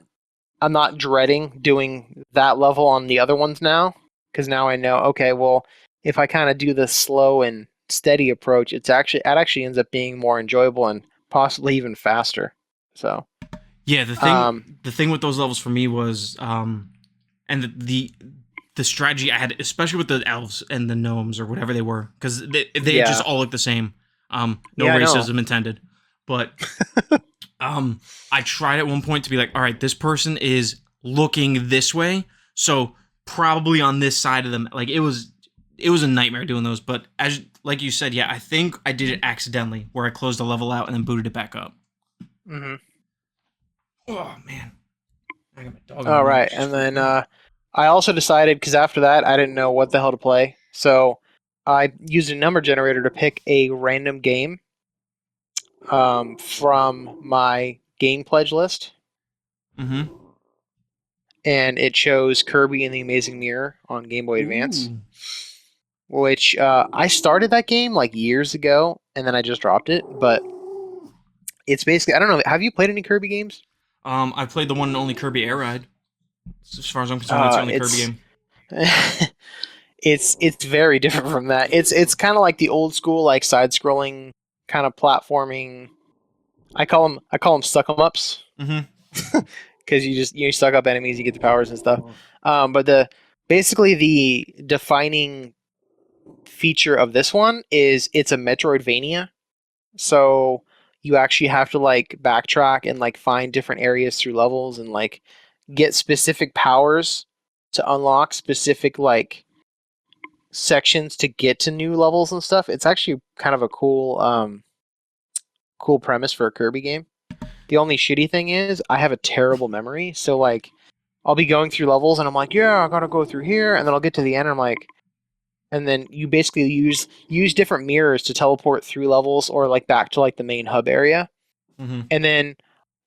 I'm not dreading doing that level on the other ones now because now I know okay, well, if I kind of do the slow and steady approach, it actually ends up being more enjoyable and possibly even faster. So, Yeah, um, the thing with those levels for me was and the strategy I had, especially with the elves and the gnomes or whatever they were, because they just yeah, all look the same. No yeah, I know. racism intended, but I tried at one point to be like, all right, this person is looking this way, so probably on this side of them. Like it was a nightmare doing those. But as like you said, yeah, I think I did it accidentally, where I closed the level out and then booted it back up. hmm Oh man, I got my dog on All my knee. right, She's and then freaking out. I also decided because after that I didn't know what the hell to play, so I used a number generator to pick a random game from my game pledge list, Mm-hmm. and it chose Kirby and the Amazing Mirror on Game Boy Advance, Ooh. which I started that game like years ago, and then I just dropped it. But it's basically I don't know. Have you played any Kirby games? I played the one and only Kirby Air Ride. As far as I'm concerned, that's the only Kirby It's game. it's very different from that. It's kind of like the old school like side scrolling kind of platforming. I call them suck 'em ups Mm-hmm. because you suck up enemies, you get the powers and stuff. But the basically the defining feature of this one is it's a Metroidvania. So you actually have to like backtrack and like find different areas through levels and like get specific powers to unlock specific like sections to get to new levels and stuff. It's actually kind of a cool premise for a Kirby game. The only shitty thing is I have a terrible memory, so like I'll be going through levels and I'm like, yeah, I gotta go through here, and then I'll get to the end and I'm like, and then you basically use different mirrors to teleport through levels or like back to like the main hub area, Mm-hmm. and then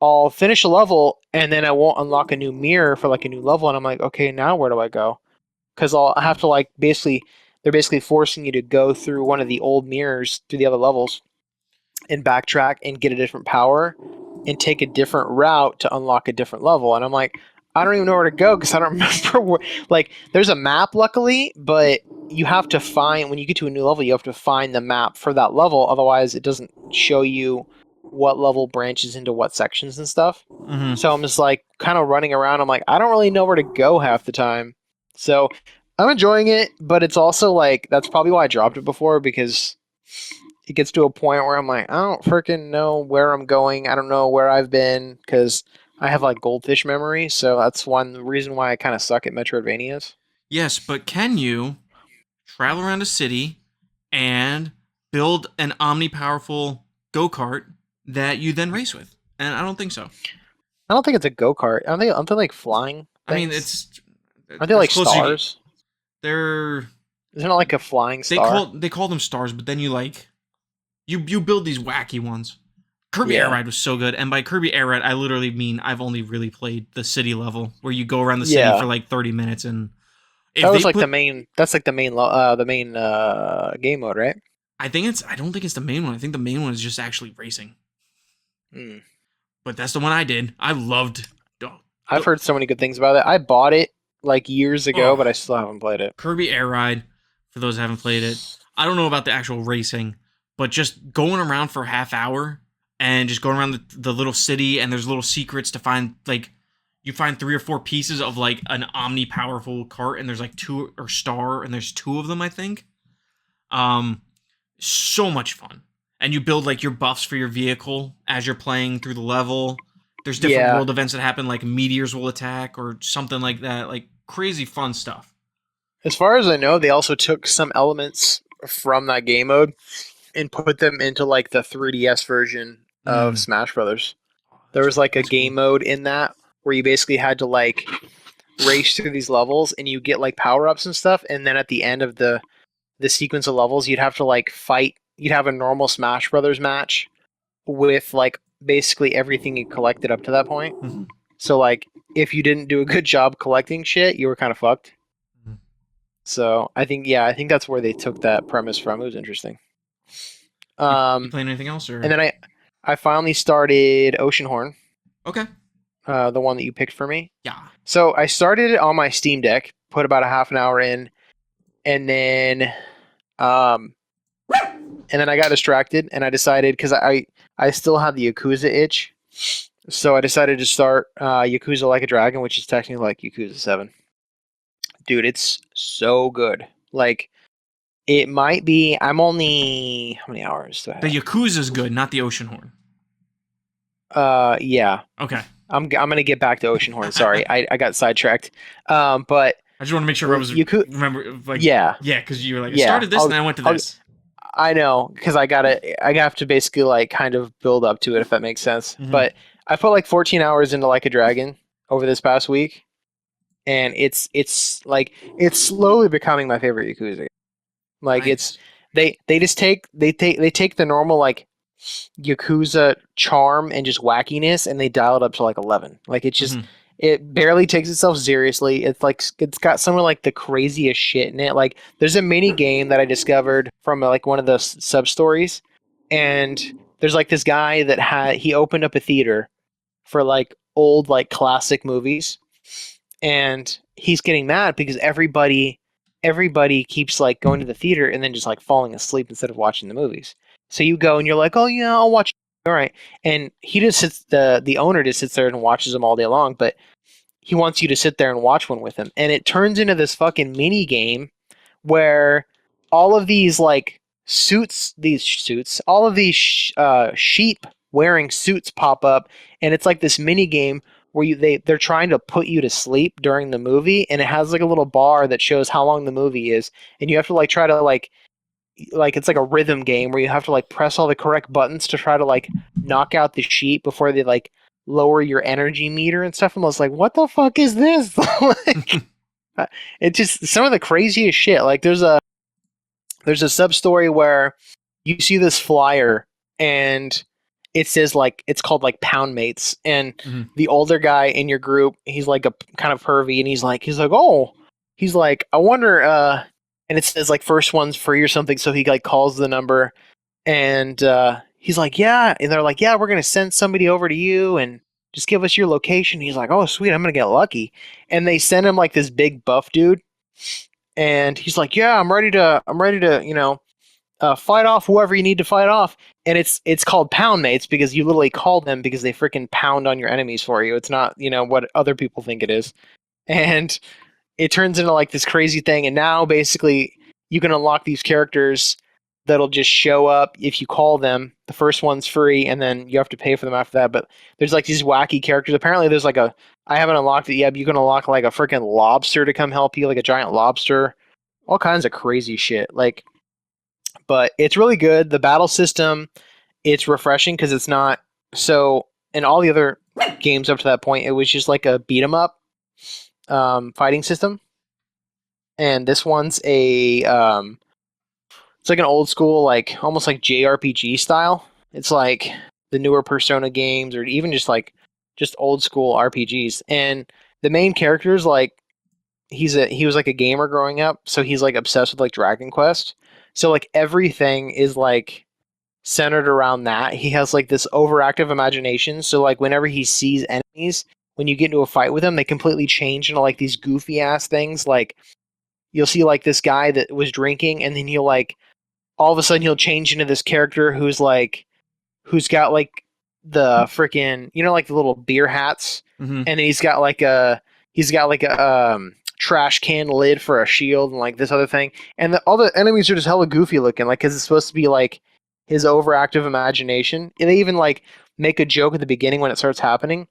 I'll finish a level and then I won't unlock a new mirror for like a new level, and I'm like, okay, now where do I go? Because I'll have to like basically they're basically forcing you to go through one of the old mirrors through the other levels and backtrack and get a different power and take a different route to unlock a different level. And I'm like, I don't even know where to go because I don't remember where. Like, there's a map, luckily, but you have to find when you get to a new level, you have to find the map for that level. Otherwise, it doesn't show you what level branches into what sections and stuff. Mm-hmm. So I'm just like kind of running around. I'm like, I don't really know where to go half the time. So I'm enjoying it, but it's also like that's probably why I dropped it before because it gets to a point where I'm like, I don't freaking know where I'm going. I don't know where I've been because I have like goldfish memory. So that's one reason why I kind of suck at Metroidvanias. Yes, but can you travel around a city and build an omni powerful go kart that you then race with? And I don't think so. I don't think it's a go kart. Aren't they like flying I mean, things? it's Aren't they as like close as you get. stars? They're Isn't it like a flying star? they call them stars, but then you like you build these wacky ones. Kirby Air Yeah. Ride was so good, and by Kirby Air Ride, I literally mean I've only really played the city level where you go around the city for Yeah. like 30 minutes, and That if they was like the put main. That's like the main game mode, right? I don't think it's the main one. I think the main one is just actually racing. Hmm. But that's the one I did. I loved. Oh, I've heard so many good things about it. I bought it like years ago, but I oh, still haven't played it. Kirby Air Ride. For those who haven't played it, I don't know about the actual racing, but just going around for a half hour and just going around the little city, and there's little secrets to find. Like, you find 3 or 4 pieces of like an omni powerful cart, and there's like two or star, and there's 2 of them, I think. Um, so much fun. And you build like your buffs for your vehicle as you're playing through the level. There's different Yeah. world events that happen, like meteors will attack or something like that. Like crazy fun stuff. As far as I know, they also took some elements from that game mode and put them into like the 3DS version of Mm. Smash Brothers. Oh, There was like a that's game cool. mode in that where you basically had to like race through these levels and you get like power ups and stuff, and then at the end of the sequence of levels, you'd have to like fight. You'd have a normal Smash Brothers match with like basically everything you collected up to that point. Mm-hmm. So like if you didn't do a good job collecting shit, you were kind of fucked. Mm-hmm. So I think that's where they took that premise from. It was interesting. You Um, playing anything else or and then I finally started Oceanhorn, okay? the one that you picked for me. Yeah. So I started it on my Steam Deck, put about a half an hour in, and then um, I got distracted and I decided because I still had the Yakuza itch, so I decided to start Yakuza Like a Dragon, which is technically like Yakuza 7. Dude, it's so good. Like it might be. I'm only how many hours do I The have? Yakuza's good, not the Ocean Horn. Yeah. Okay. I'm gonna get back to Oceanhorn. Sorry, I got sidetracked. But I just want to make sure I was Yaku, remember like yeah, yeah, because you were like I yeah. started this and then I went to I'll, this. I know because I have to basically like kind of build up to it if that makes sense. Mm-hmm. But I put like 14 hours into Like a Dragon over this past week, and it's like it's slowly becoming my favorite Yakuza game. Like it's Nice. they just they take the normal like Yakuza charm and just wackiness and they dial it up to like 11. Like it's just Mm-hmm. it barely takes itself seriously. It's like it's got some of like the craziest shit in it. Like there's a mini game that I discovered from like one of the sub stories, and there's like this guy that he opened up a theater for like old like classic movies, and he's getting mad because everybody keeps like going to the theater and then just like falling asleep instead of watching the movies. So you go and you're like, oh yeah, I'll watch. All right, and he just sits the owner just sits there and watches them all day long, but he wants you to sit there and watch one with him, and it turns into this fucking mini game where all of these like all of these sheep wearing suits pop up, and it's like this mini game where they're trying to put you to sleep during the movie, and it has like a little bar that shows how long the movie is, and you have to like try to like it's like a rhythm game where you have to like press all the correct buttons to try to like knock out the sheep before they like lower your energy meter and stuff. And I was like, what the fuck is this? Like, it just some of the craziest shit. Like there's a sub story where you see this flyer and it says like it's called like pound mates, and Mm-hmm. the older guy in your group, he's like a kind of pervy, and he's like oh he's like I wonder and it says like first one's free or something, so he like calls the number, and he's like yeah, and they're like yeah, we're gonna send somebody over to you and just give us your location. He's like oh sweet, I'm gonna get lucky, and they send him like this big buff dude, and he's like yeah, I'm ready to fight off whoever you need to fight off. And it's called pound mates because you literally call them because they freaking pound on your enemies for you. It's not what other people think it is. And it turns into like this crazy thing, and now basically you can unlock these characters that'll just show up if you call them. The first one's free and then you have to pay for them after that, but there's like these wacky characters. Apparently there's like I haven't unlocked it yet, but you can unlock like a freaking lobster to come help you, like a giant lobster, all kinds of crazy shit. Like, but it's really good. The battle system, it's refreshing because it's not so. In all the other games up to that point, it was just like a beat 'em up fighting system, and this one's it's like an old school, like almost like JRPG style. It's like the newer Persona games, or even just old school RPGs. And the main character's like he was like a gamer growing up, so he's like obsessed with like Dragon Quest. So like everything is like centered around that. He has like this overactive imagination. So like whenever he sees enemies, when you get into a fight with them, they completely change into like these goofy ass things. Like you'll see like this guy that was drinking, and then he'll like all of a sudden he'll change into this character who's got like the freaking like the little beer hats, Mm-hmm. and then he's got like a trash can lid for a shield and like this other thing, and all the enemies are just hella goofy looking, like because it's supposed to be like his overactive imagination. And they even like make a joke at the beginning when it starts happening,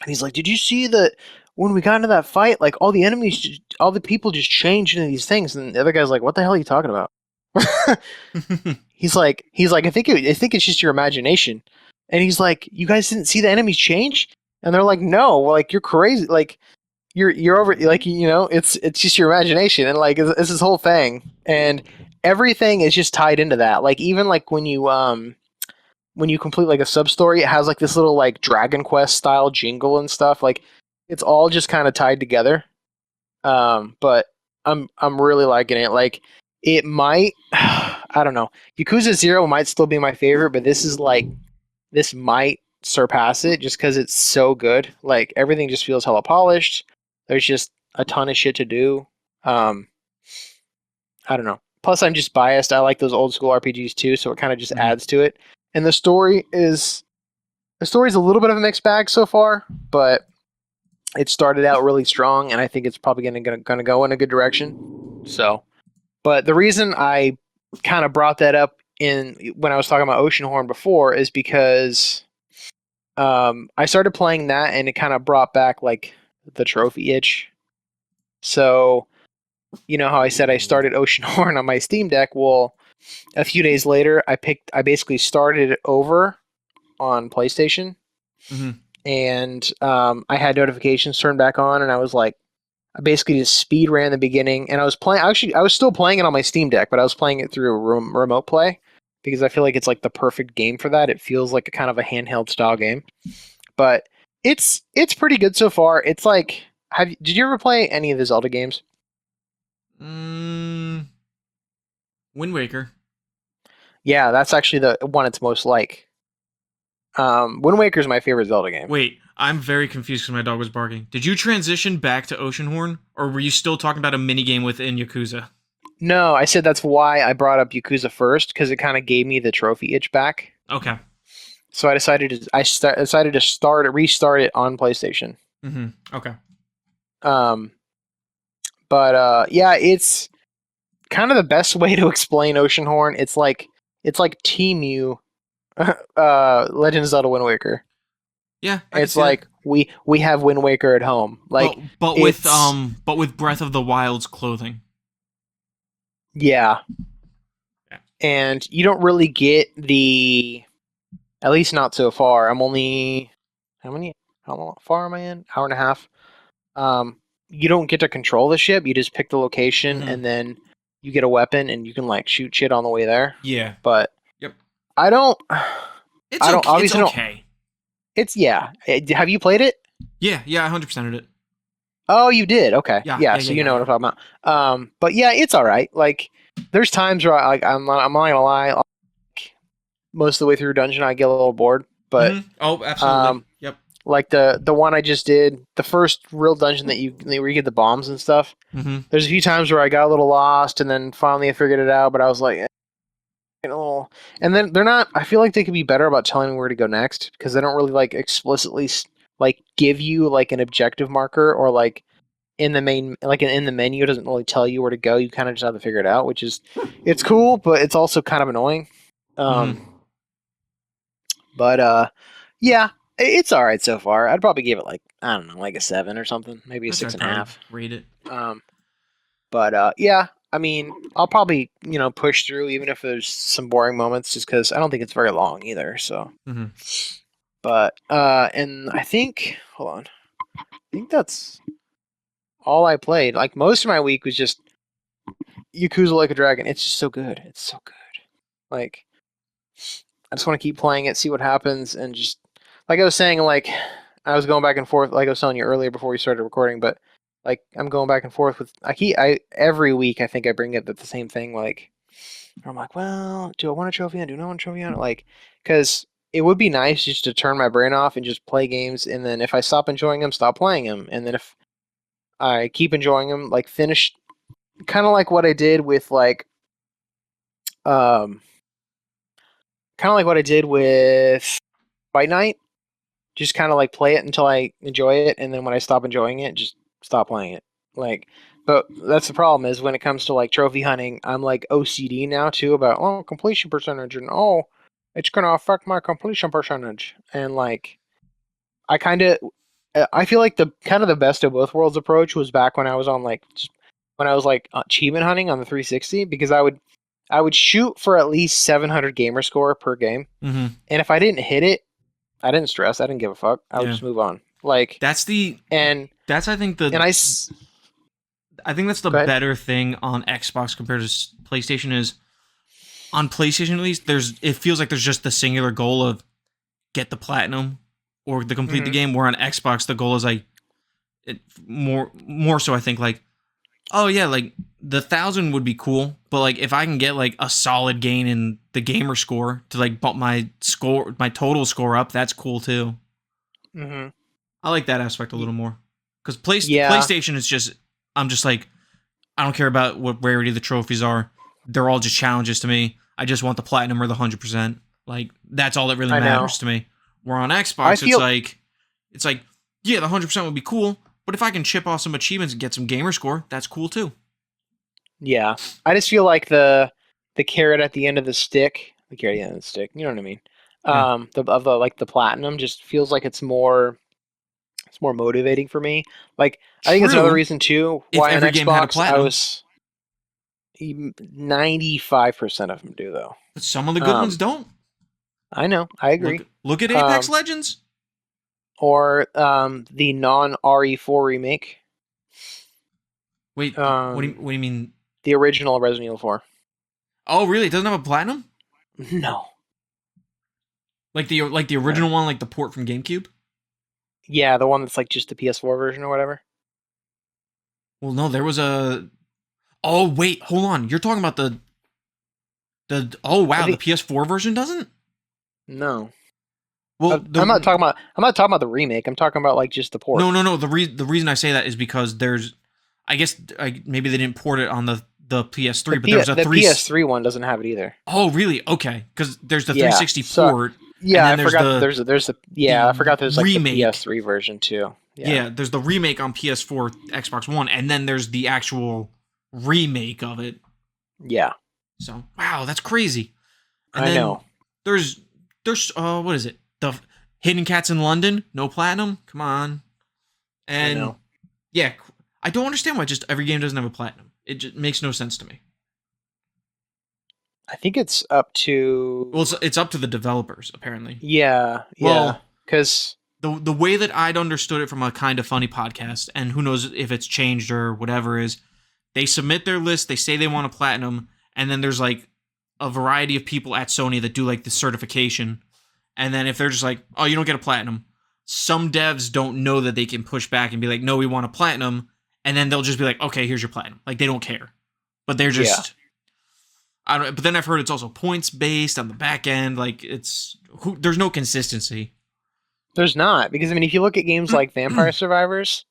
and he's like, "Did you see that when we got into that fight? Like all the people just changed into these things." And the other guy's like, "What the hell are you talking about?" he's like, I think it's just your imagination. And he's like, "You guys didn't see the enemies change?" And they're like, "No, like you're crazy. Like you're over like it's just your imagination." And like it's this whole thing, and everything is just tied into that. Like even like when you complete like a sub story, it has like this little like Dragon Quest style jingle and stuff. Like it's all just kind of tied together. But I'm really liking it. Like it might, I don't know. Yakuza 0 might still be my favorite, but this might surpass it just because it's so good. Like everything just feels hella polished. There's just a ton of shit to do. Um, I don't know. Plus, I'm just biased. I like those old school RPGs too, so it kind of just adds to it. And the story's a little bit of a mixed bag so far, but it started out really strong, and I think it's probably gonna go in a good direction. So, but the reason I kind of brought that up in when I was talking about Oceanhorn before is because I started playing that, and it kind of brought back like the trophy itch. So, you know how I said I started Oceanhorn on my Steam Deck? Well, a few days later, I basically started it over on PlayStation, Mm-hmm. and I had notifications turned back on, and I was like, I basically just speed ran the beginning, and I was playing. Actually, I was still playing it on my Steam Deck, but I was playing it through a remote play because I feel like it's like the perfect game for that. It feels like a kind of a handheld style game, but it's pretty good so far. It's like, did you ever play any of the Zelda games? Mm, Wind Waker. Yeah, that's actually the one it's most like. Wind Waker is my favorite Zelda game. Wait, I'm very confused because my dog was barking. Did you transition back to Oceanhorn, or were you still talking about a minigame within Yakuza? No, I said that's why I brought up Yakuza first because it kind of gave me the trophy itch back. Okay. So I decided to restart it on PlayStation. Mm-hmm. Okay. Um, but yeah, it's kind of the best way to explain Oceanhorn. It's like Temu, Legend of Zelda Wind Waker. Yeah, I can It's see that. like we have Wind Waker at home. Like But it's with Breath of the Wild's clothing. yeah, Yeah. and you don't really get at least not so far. I'm only how far am I in? Hour and a half. You don't get to control the ship. You just pick the location, Mhm. and then you get a weapon, and you can like shoot shit on the way there. Yeah. But Yep. I don't. It's I don't okay. It's obviously don't. okay. It's yeah. Have you played it? Yeah, I 100%ed it. Oh, you did. Okay. Yeah, Yeah. yeah, So yeah, you yeah, know what yeah. I'm talking about. But yeah, it's all right. Like, there's times where I'm not gonna lie. Like, most of the way through dungeon, I get a little bored. But Mm-hmm. Oh, absolutely. um, Yep. like the one I just did, the first real dungeon where you get the bombs and stuff. Mm-hmm. There's a few times where I got a little lost, and then finally I figured it out. But I was like, a little. And then they're not. I feel like they could be better about telling me where to go next because they don't really like explicitly like give you like an objective marker or like in the main like in the menu it doesn't really tell you where to go. You kind of just have to figure it out, which is it's cool, but it's also kind of annoying. Mm-hmm. Um, but yeah, it's all right so far. I'd probably give it like I don't know, like a 7 or something, maybe a That's what six I'd and a probably half. rate it. Um, but yeah, I mean, I'll probably push through even if there's some boring moments, just because I don't think it's very long either. So, Mm-hmm. but and I think hold on, I think that's all I played. Like most of my week was just Yakuza Like a Dragon. It's just so good. It's so good. Like I just want to keep playing it, see what happens, and just like I was saying, like I was going back and forth, like I was telling you earlier before we started recording, but like I'm going back and forth with I every week I think I bring up the same thing. Like I'm like, well, do I want a trophy on? Do I not want a trophy on? Like, because it would be nice just to turn my brain off and just play games, and then if I stop enjoying them, stop playing them, and then if I keep enjoying them, like finish, kind of like what I did with um, kind of like what I did with Fight Night. Just kind of like play it until I enjoy it, and then when I stop enjoying it, just stop playing it. Like, but that's the problem is when it comes to like trophy hunting, I'm like OCD now too about completion percentage and it's gonna affect my completion percentage and like I kind of I feel like the kind of the best of both worlds approach was back when I was on like when I was like achievement hunting on the 360 because I would shoot for at least 700 gamer score per game, Mm-hmm. and if I didn't hit it, I didn't stress. I didn't give a fuck. I would Yeah. just move on. Like That's I think and I think that's the go ahead. better thing on Xbox compared to PlayStation is on PlayStation at least it feels like there's just the singular goal of get the platinum or to complete the game, where on Xbox the goal is like more so I think like, oh yeah, like the 1,000 would be cool, but like if I can get like a solid gain in the gamer score to like bump my total score up, that's cool too. Mm-hmm. I like that aspect a little more because Yeah, PlayStation is just I'm just like I don't care about what rarity the trophies are. They're all just challenges to me. I just want the platinum or the 100%. Like that's all that really I know. matters to me. Where on I Xbox, feel it's like yeah, the 100% would be cool, but if I can chip off some achievements and get some gamer score, that's cool too. yeah. I just feel like the carrot at the end of the stick, the carrot at the end of the stick. You know what I mean? Yeah, The like the platinum just feels like it's more motivating for me. Like I think it's another true. reason too If why on every game had a Xbox I platinum, was 95% of them do though. but some of the good ones Um, don't. I know, I agree. Look at Apex Um, Legends. or the non RE4 remake. Wait, what do you mean? The original Resident Evil 4. Oh, really? It doesn't have a platinum? No. Like the Uh, original one, like the port from GameCube? yeah, the one that's like just the PS4 version or whatever. Well, no, there was a. Oh wait, hold on. You're talking about the. Oh I wow, the think PS4 version doesn't. no. Well, I'm not talking about. I'm not talking about the remake. I'm talking about like just the port. no. The reason I say that is because there's. I guess maybe they didn't port it on the PS3, but there was a The three. PS3 one doesn't have it either. Oh really? Okay, because there's the Yeah. 360 So port. yeah, And I then there's forgot the there's a yeah, I forgot there's like the remake. PS3 version too. Yeah, there's the remake on PS4, Xbox One, and then there's the actual remake of it. Yeah. So wow, that's crazy. And I then know. there's what is it? The Hidden Cats in London, no platinum. Come on. I And know. yeah, I don't understand why just every game doesn't have a platinum. It just makes no sense to me. I think it's up to Well, it's up to the developers apparently. yeah, Well, cuz the way that I'd understood it from a Kind of Funny podcast, and who knows if it's changed or whatever, is they submit their list, they say they want a platinum, and then there's like a variety of people at Sony that do like the certification. And then if they're just like, oh, you don't get a platinum, some devs don't know that they can push back and be like, no, we want a platinum. And then they'll just be like, okay, here's your platinum. Like they don't care. But they're just I don't but then I've heard it's also points based on the back end. Like there's no consistency. there's not because I mean if you look at games like Vampire Survivors,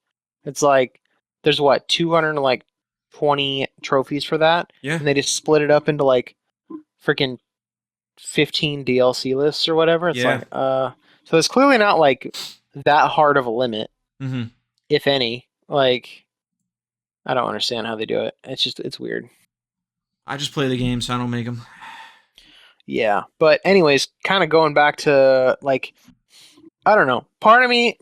it's like there's what 220 trophies for that, Yeah. and they just split it up into like freaking 15 DLC lists or whatever. It's Yeah. like so it's clearly not like that hard of a limit, Mm-hmm. if any. Like I don't understand how they do it. It's weird. I just play the game, so I don't make them. Yeah, but anyways, kind of going back to like I don't know. Part of me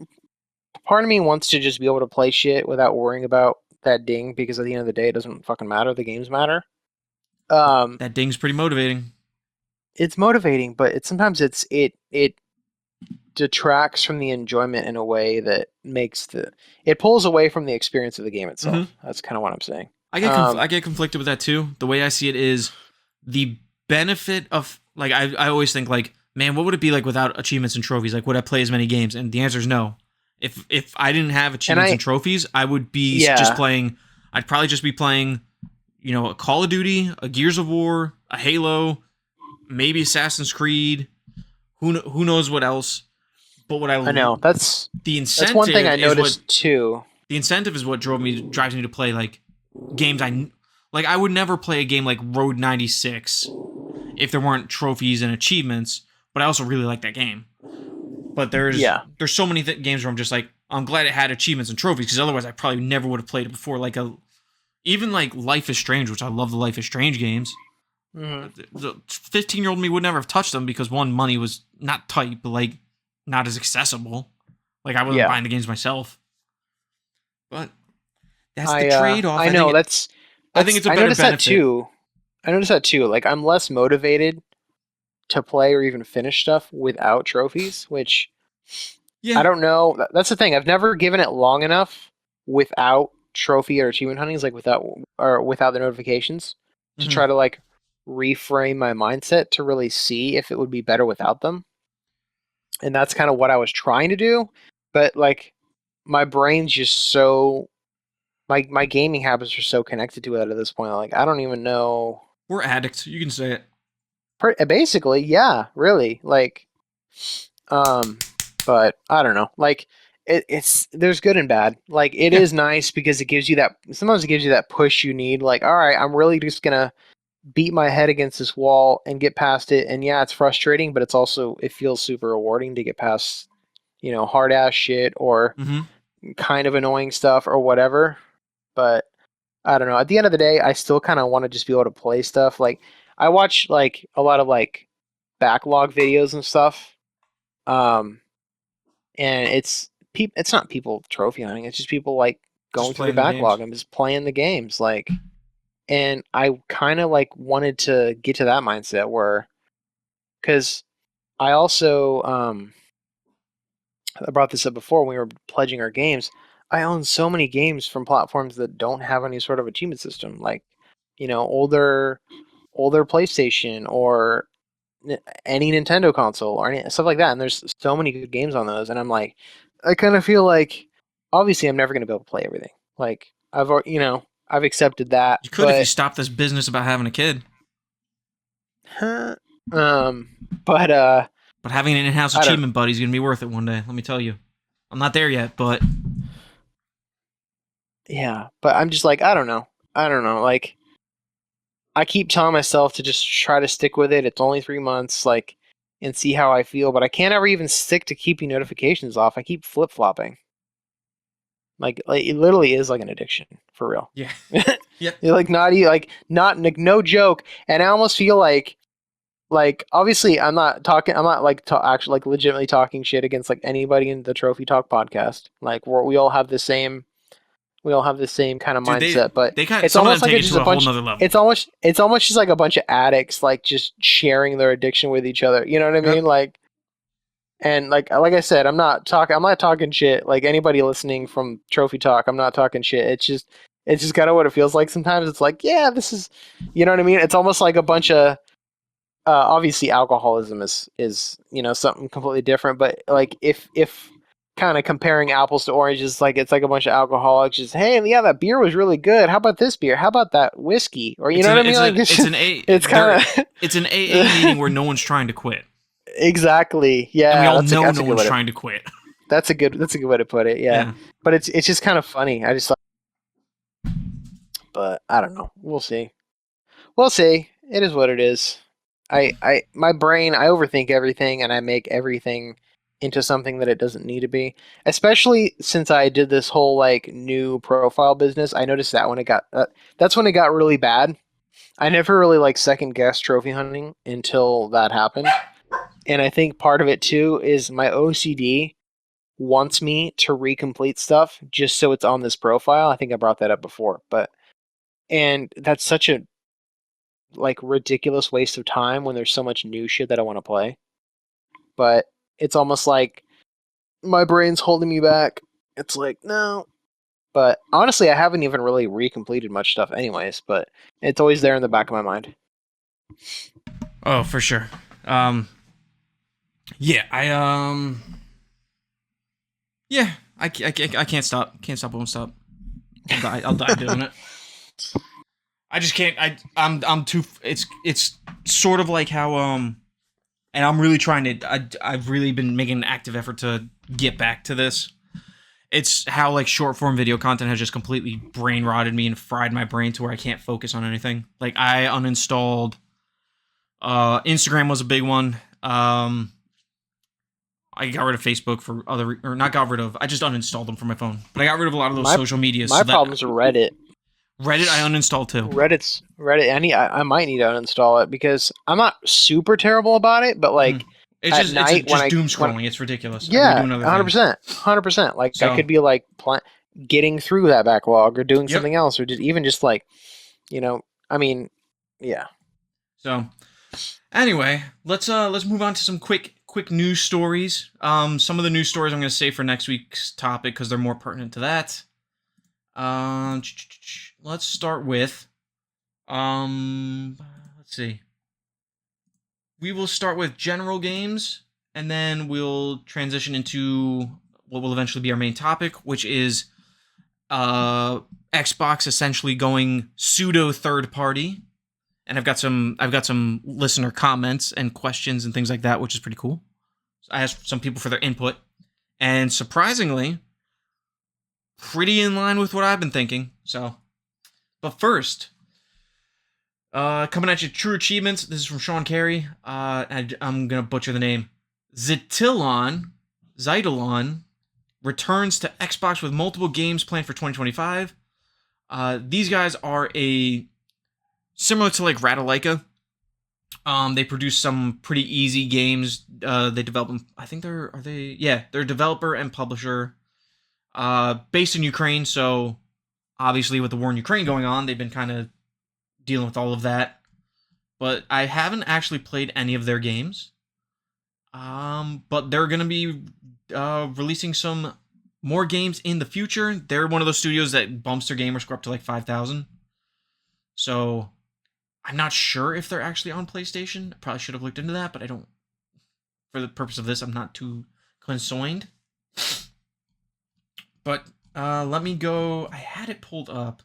wants to just be able to play shit without worrying about that ding because at the end of the day it doesn't fucking matter. The games matter. That ding's pretty motivating. It's motivating, but sometimes it detracts from the enjoyment in a way that makes it pulls away from the experience of the game itself. Mm-hmm. That's kind of what I'm saying. I get conflicted with that too. The way I see it is the benefit of like I always think like, man, what would it be like without achievements and trophies? Like would I play as many games? And the answer is no. If I didn't have achievements and trophies, I would be just playing. I'd probably just be playing, a Call of Duty, a Gears of War, a Halo, maybe Assassin's Creed. Who knows what else? But I know the that's one thing incentive I is what noticed too. the incentive is what drives me to play like games. I would never play a game like Road 96 if there weren't trophies and achievements. But I also really like that game. But there's so many games where I'm just like, I'm glad it had achievements and trophies, because otherwise I probably never would have played it before. Even like Life is Strange, which I love the Life is Strange games. Mm-hmm. The 15-year-old me would never have touched them because, one, money was not tight, but like not as accessible. Like, I wasn't buying the games myself. But that's the trade-off. I know that's I think it's a better noticed benefit. that too. I noticed that too. Like, I'm less motivated to play or even finish stuff without trophies, which I don't know. That's the thing. I've never given it long enough without trophy or achievement huntings, like without the notifications, to try to like reframe my mindset to really see if it would be better without them. And that's kind of what I was trying to do, but like my brain's just so my gaming habits are so connected to it at this point. Like, I don't even know. We're addicts. You can say it. Basically, yeah, really. Like, but I don't know. Like, it's there's good and bad. Like, it is nice because it gives you that. Sometimes it gives you that push you need. Like, all right, I'm really just gonna beat my head against this wall and get past it. And yeah, it's frustrating, but it feels super rewarding to get past, hard ass shit or kind of annoying stuff or whatever. But I don't know. At the end of the day, I still kind of want to just be able to play stuff. Like, I watch like a lot of like backlog videos and stuff. And it's not people trophy hunting. It's just people like going through the backlog and just playing the games. Like, and I kind of like wanted to get to that mindset where, because I also I brought this up before when we were pledging our games. I own so many games from platforms that don't have any sort of achievement system, like older PlayStation or any Nintendo console or any stuff like that. And there's so many good games on those, and I'm like, I kind of feel like, obviously, I'm never going to be able to play everything. Like, I've accepted that. You could if you stopped this business about having a kid. But having an in-house achievement buddy is going to be worth it one day. Let me tell you. I'm not there yet, but yeah. But I'm just like, I don't know. Like, I keep telling myself to just try to stick with it. It's only 3 months, like, and see how I feel. But I can't ever even stick to keeping notifications off. I keep flip-flopping. Like it literally is like an addiction, for real. Yeah. Yeah. Like, no joke. And I almost feel like obviously I'm not actually like legitimately talking shit against like anybody in the Trophy Talk podcast. Like, we all have the same kind of mindset, but it's almost like it's just a bunch. It's almost just like a bunch of addicts, like, just sharing their addiction with each other. You know what I mean? Like, and like I said, I'm not talking shit. Like, anybody listening from Trophy Talk, I'm not talking shit. It's just kind of what it feels like sometimes. It's like, yeah, this is, you know what I mean? It's almost like a bunch of, obviously alcoholism is something completely different, but like if kind of comparing apples to oranges, like, it's like a bunch of alcoholics just, hey, yeah, that beer was really good. How about this beer? How about that whiskey? Or what I mean? Like, it's an AA meeting where no one's trying to quit. Exactly. Yeah. And we all know no one's trying to quit. That's a good way to put it. Yeah. But it's just kind of funny. But I don't know. We'll see. It is what it is. My brain, I overthink everything, and I make everything into something that it doesn't need to be. Especially since I did this whole like new profile business, I noticed that that's when it got really bad. I never really like second guess trophy hunting until that happened. And I think part of it too is my OCD wants me to recomplete stuff just so it's on this profile. I think I brought that up before, and that's such a like ridiculous waste of time when there's so much new shit that I want to play. But it's almost like my brain's holding me back. It's like, no. But honestly, I haven't even really recompleted much stuff anyways, but it's always there in the back of my mind. Oh, for sure. Yeah, I can't stop. Can't stop, won't stop. I'll die doing it. I just can't. I'm too. It's sort of like how and I'm really trying to. I've really been making an active effort to get back to this. It's how like short form video content has just completely brain rotted me and fried my brain to where I can't focus on anything. Like I uninstalled. Instagram was a big one. I got rid of Facebook for or not got rid of. I just uninstalled them from my phone. But I got rid of a lot of those social medias. My problem's Reddit. Reddit I uninstalled too. Reddit. I might need to uninstall it because I'm not super terrible about it, but like it's at just night it's just doom scrolling. It's ridiculous. Yeah, 100%. Like So- I could be like getting through that backlog or doing something else, or just like, I mean, yeah. So, anyway, let's move on to some quick news stories. Some of the news stories I'm going to save for next week's topic because they're more pertinent to that. Let's start with, let's see. We will start with general games, and then we'll transition into what will eventually be our main topic, which is Xbox essentially going pseudo third party. And I've got some listener comments and questions and things like that, which is pretty cool. I asked some people for their input, and surprisingly, pretty in line with what I've been thinking. So, but first, coming at you, True Achievements. This is from Sean Carey. I'm gonna butcher the name. Zytilon returns to Xbox with multiple games planned for 2025. These guys are similar to like Ratalaika. They produce some pretty easy games. They develop them. I think they're a developer and publisher. Based in Ukraine, so obviously with the war in Ukraine going on, they've been kind of dealing with all of that. But I haven't actually played any of their games. But they're gonna be releasing some more games in the future. They're one of those studios that bumps their gamer score up to like 5,000. So I'm not sure if they're actually on PlayStation. I probably should have looked into that, but I don't. For the purpose of this, I'm not too concerned. But let me go. I had it pulled up.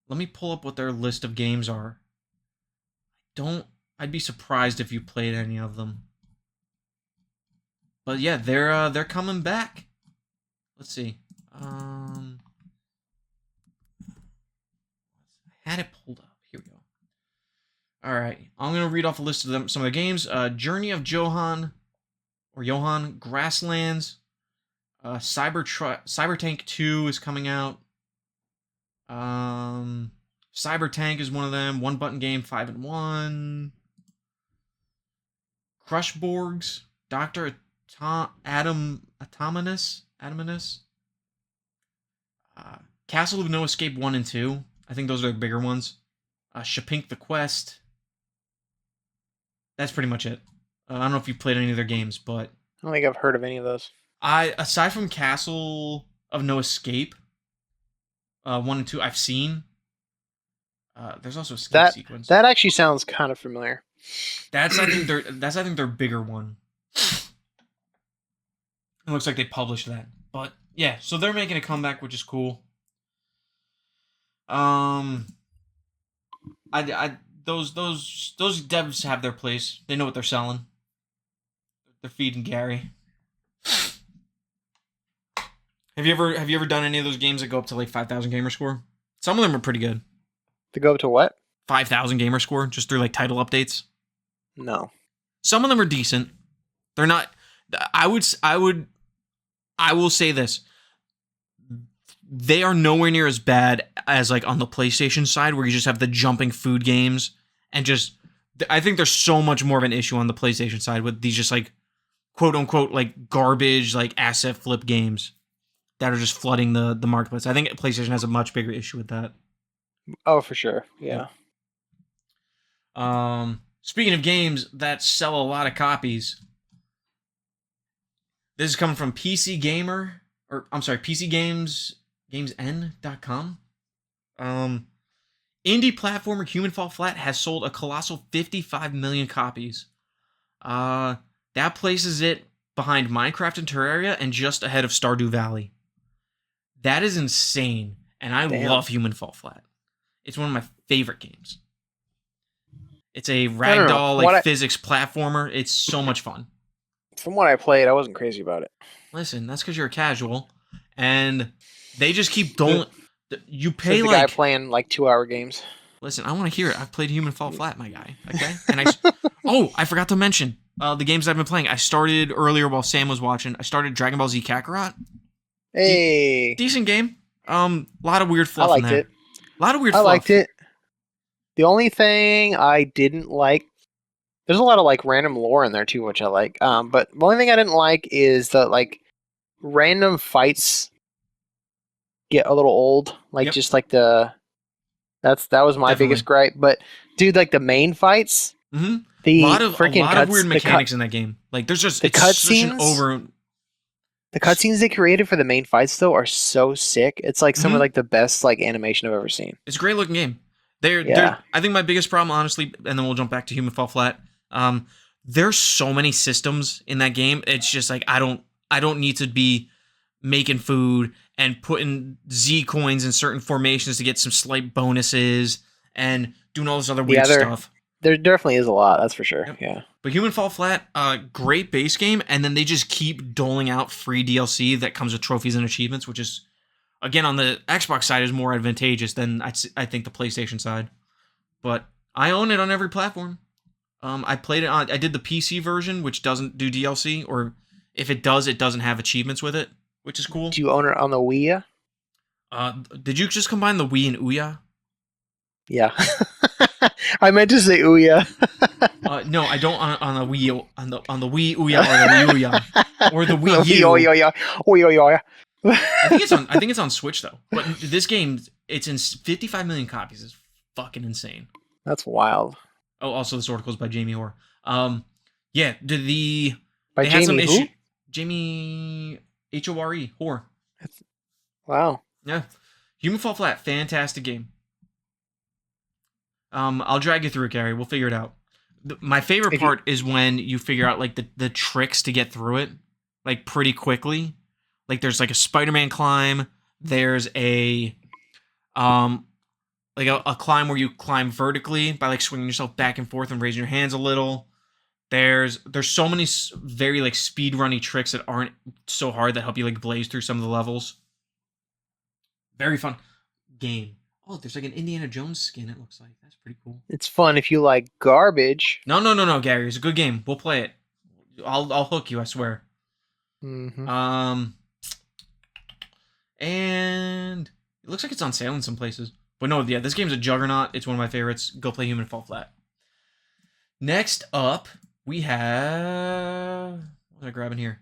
Let me pull up what their list of games are. I'd be surprised if you played any of them. But yeah, they're coming back. Let's see. I had it pulled up. Here we go. All right, I'm gonna read off a list of some of the games. Journey of Johan, Grasslands. Cybertank 2 is coming out. Cybertank is one of them. One button game, 5 and 1. Crushborgs, Dr. Atominus. Castle of No Escape 1 and 2. I think those are the bigger ones. Shapink the Quest. That's pretty much it. I don't know if you've played any of their games, but I don't think I've heard of any of those. Aside from Castle of No Escape, 1 and 2, I've seen. There's also Escape Sequence. That actually sounds kind of familiar. That's I think their bigger one. It looks like they published that, but yeah. So they're making a comeback, which is cool. Those devs have their place. They know what they're selling. They're feeding Gary. Have you ever done any of those games that go up to like 5,000 gamer score? Some of them are pretty good. To go up to what? 5,000 gamer score, just through like title updates. No. Some of them are decent. They're not. I will say this. They are nowhere near as bad as like on the PlayStation side, where you just have the jumping food games and just. I think there's so much more of an issue on the PlayStation side with these just like quote unquote like garbage like asset flip games that are just flooding the marketplace. I think PlayStation has a much bigger issue with that. Oh, for sure. Yeah. Speaking of games that sell a lot of copies, this is coming from PC Gamer, PC GamesN.com. Indie platformer Human Fall Flat has sold a colossal 55 million copies. That places it behind Minecraft and Terraria and just ahead of Stardew Valley. That is insane, and I love Human Fall Flat. It's one of my favorite games. It's a I don't know. ragdoll like physics platformer. It's so much fun. From what I played, I wasn't crazy about it. Listen, that's because you're a casual, and they just keep doling. You pay the like guy playing like 2-hour games. Listen, I want to hear it. I've played Human Fall Flat, my guy. Okay, and I forgot to mention the games I've been playing. I started earlier while Sam was watching. I started Dragon Ball Z Kakarot. Hey, decent game. A lot of weird I fluff in liked there. it. A lot of weird I fluff. liked it. The only thing I didn't like, there's a lot of like random lore in there too, which I like. But the only thing I didn't like is that like random fights get a little old. Like Yep. just like that was my Definitely. biggest gripe. But dude, like the main fights, Mm-hmm. the a lot of freaking weird mechanics in that game. Like there's just the it's such an cutscenes. The cutscenes they created for the main fights though are so sick. It's like some of like the best like animation I've ever seen. It's a great looking game. Yeah. I think my biggest problem, honestly, and then we'll jump back to Human Fall Flat. There's so many systems in that game. It's just like I don't need to be making food and putting Z coins in certain formations to get some slight bonuses and doing all this other weird stuff. There definitely is a lot, that's for sure. Yep. Yeah. But Human Fall Flat, great base game, and then they just keep doling out free DLC that comes with trophies and achievements, which is, again, on the Xbox side is more advantageous than I think the PlayStation side. But I own it on every platform. I played it on. I did the PC version, which doesn't do DLC, or if it does, it doesn't have achievements with it, which is cool. Do you own it on the Wii? Did you just combine the Wii and Ouya? Yeah. I meant to say Ouya. No, I don't on the Wii on the Wii Ouya or the Wii Ouya or the Wii U. I think it's on Switch though. But this game, it's in 55 million copies. It's fucking insane. That's wild. Oh, also this article is by Jamie Hoare. Yeah, by Jamie who? Jamie Hore. Hoare. Wow. Yeah, Human Fall Flat, fantastic game. I'll drag you through it, Gary. We'll figure it out. My favorite part is when you figure out like the tricks to get through it, like pretty quickly. Like there's like a Spider-Man climb. There's a like a climb where you climb vertically by like swinging yourself back and forth and raising your hands a little. There's so many very like speed runny tricks that aren't so hard that help you like blaze through some of the levels. Very fun game. Oh, there's like an Indiana Jones skin, it looks like. That's pretty cool. It's fun if you like garbage. No, Gary. It's a good game. We'll play it. I'll hook you, I swear. Mm-hmm. And it looks like it's on sale in some places. But no, yeah, this game's a juggernaut. It's one of my favorites. Go play Human Fall Flat. Next up, we have... What am I grabbing here?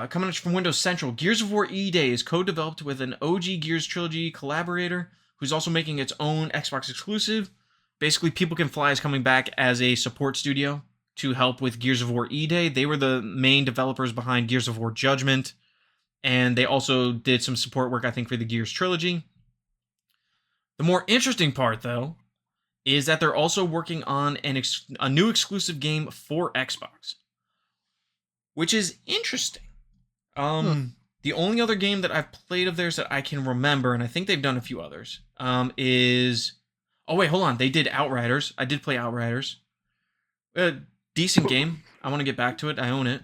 Coming from Windows Central, Gears of War E-Day is co-developed with an OG Gears Trilogy collaborator who's also making its own Xbox exclusive. Basically, People Can Fly is coming back as a support studio to help with Gears of War E-Day. They were the main developers behind Gears of War Judgment, and they also did some support work, I think, for the Gears Trilogy. The more interesting part, though, is that they're also working on a new exclusive game for Xbox, which is interesting. The only other game that I've played of theirs that I can remember, and I think they've done a few others, is... Oh, wait, hold on. They did Outriders. I did play Outriders. Decent game. I want to get back to it. I own it.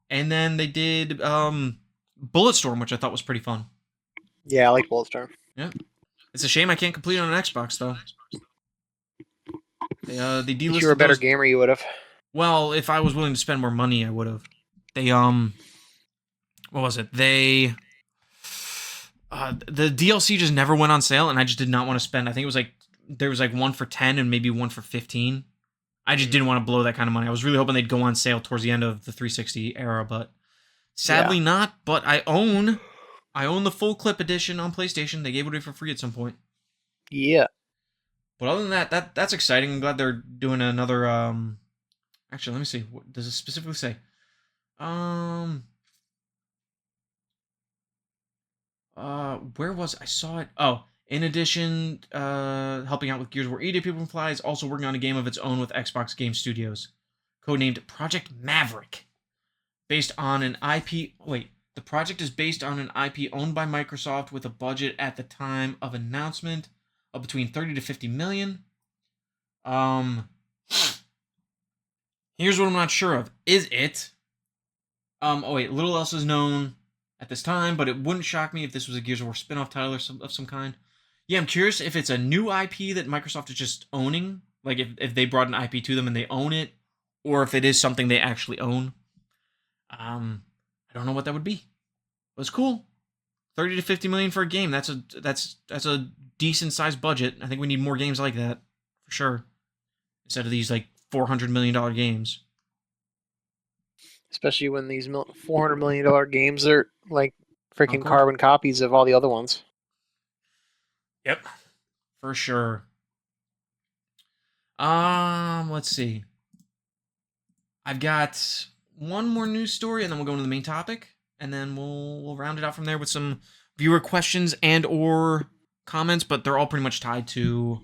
And then they did Bulletstorm, which I thought was pretty fun. Yeah, I like Bulletstorm. Yeah. It's a shame I can't complete it on an Xbox, though. They delisted if you were a better gamer, you would have. Well, if I was willing to spend more money, I would have. They, what was it? The DLC just never went on sale, and I just did not want to spend. I think it was like, there was like one for 10 and maybe one for 15. I just didn't want to blow that kind of money. I was really hoping they'd go on sale towards the end of the 360 era, but sadly not. But I own the full clip edition on PlayStation. They gave it away for free at some point. Yeah. But other than that, that's exciting. I'm glad they're doing another, actually, let me see. What does it specifically say? Where was I saw it? Oh, in addition, helping out with Gears of War E-Day, People Can Fly is also working on a game of its own with Xbox Game Studios, codenamed Project Maverick, based on an IP. Wait, The project is based on an IP owned by Microsoft with a budget at the time of announcement of between 30 to 50 million. Um, Here's what I'm not sure of. Is it? Oh wait, little else is known at this time, but it wouldn't shock me if this was a Gears of War spin-off title of some kind. Yeah, I'm curious if it's a new IP that Microsoft is just owning, like if they brought an IP to them and they own it, or if it is something they actually own. I don't know what that would be. But it's cool. 30 to 50 million for a game. That's a decent sized budget. I think we need more games like that for sure, instead of these like $400 million games. Especially when these $400 million games are like freaking Concord? carbon copies of all the other ones. Yep, for sure. Let's see. I've got one more news story, and then we'll go into the main topic, and then we'll round it out from there with some viewer questions and or comments, but they're all pretty much tied to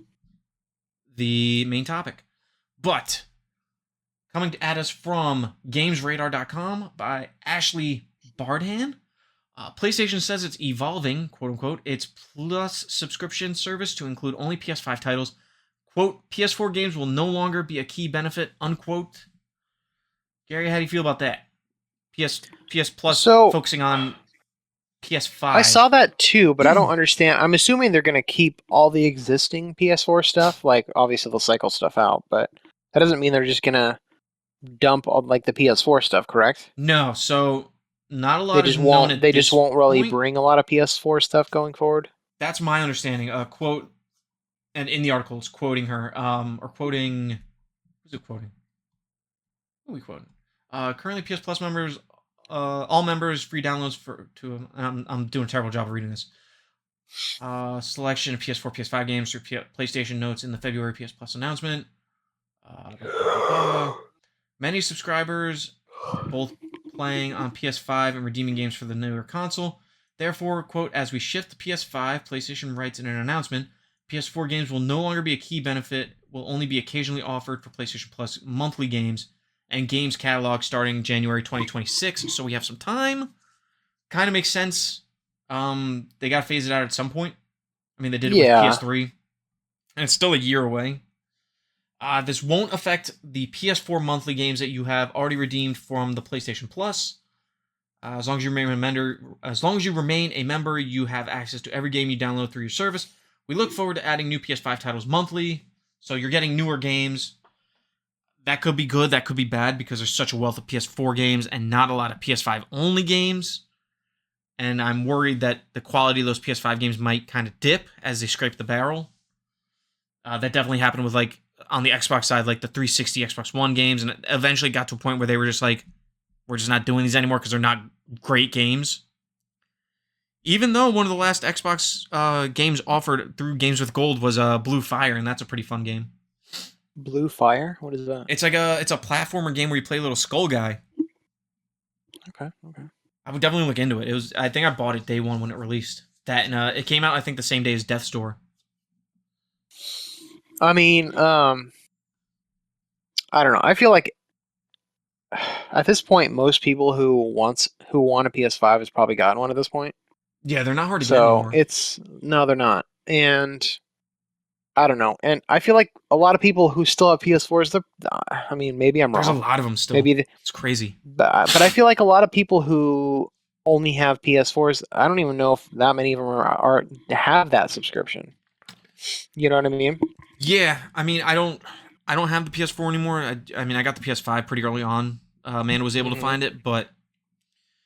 the main topic. But coming at us from GamesRadar.com by Ashley Bardhan. PlayStation says it's evolving, quote unquote, its Plus subscription service to include only PS5 titles. Quote, PS4 games will no longer be a key benefit, unquote. Gary, how do you feel about that? PS Plus focusing on PS5. I saw that too, but I don't understand. I'm assuming they're going to keep all the existing PS4 stuff. Like, obviously, they'll cycle stuff out, but that doesn't mean they're just going to dump all, like, the PS4 stuff, correct? No, so not a lot They is known at They this just won't really point. bring a lot of PS4 stuff going forward? That's my understanding. Quote, and in the article, it's quoting her, or quoting, who's it quoting? Who are we quoting? Currently, PS Plus members, all members, free downloads I'm doing a terrible job of reading this. Selection of PS4, PS5 games through PlayStation Notes in the February PS Plus announcement. Many subscribers are both playing on PS5 and redeeming games for the newer console. Therefore, quote, as we shift to PS5, PlayStation writes in an announcement, PS4 games will no longer be a key benefit, will only be occasionally offered for PlayStation Plus monthly games and games catalog starting January 2026. So we have some time. Kind of makes sense. They got to phase it out at some point. I mean, they did it with PS3, and it's still a year away. This won't affect the PS4 monthly games that you have already redeemed from the PlayStation Plus. As long as you remain a member, you have access to every game you download through your service. We look forward to adding new PS5 titles monthly, so you're getting newer games. That could be good, that could be bad, because there's such a wealth of PS4 games and not a lot of PS5 only games. And I'm worried that the quality of those PS5 games might kind of dip as they scrape the barrel. That definitely happened with, like, on the Xbox side, like the 360 Xbox One games, and it eventually got to a point where they were just like, we're just not doing these anymore because they're not great games. Even though one of the last Xbox games offered through Games with Gold was Blue Fire, and that's a pretty fun game. Blue Fire? What is that? It's a platformer game where you play a little skull guy. Okay. I would definitely look into it. I think I bought it day one when it released. That and it came out, I think, the same day as Death's Door. I mean, I don't know. I feel like at this point, most people who want a PS5 has probably gotten one at this point. Yeah, they're not hard to get anymore. No, they're not. And I don't know. And I feel like a lot of people who still have PS4s, I mean, maybe I'm wrong. There's a lot of them still. It's crazy. But I feel like a lot of people who only have PS4s, I don't even know if that many of them are have that subscription. You know what I mean? Yeah, I mean, I don't have the PS4 anymore. I mean, I got the PS5 pretty early on. Amanda was able to find it, but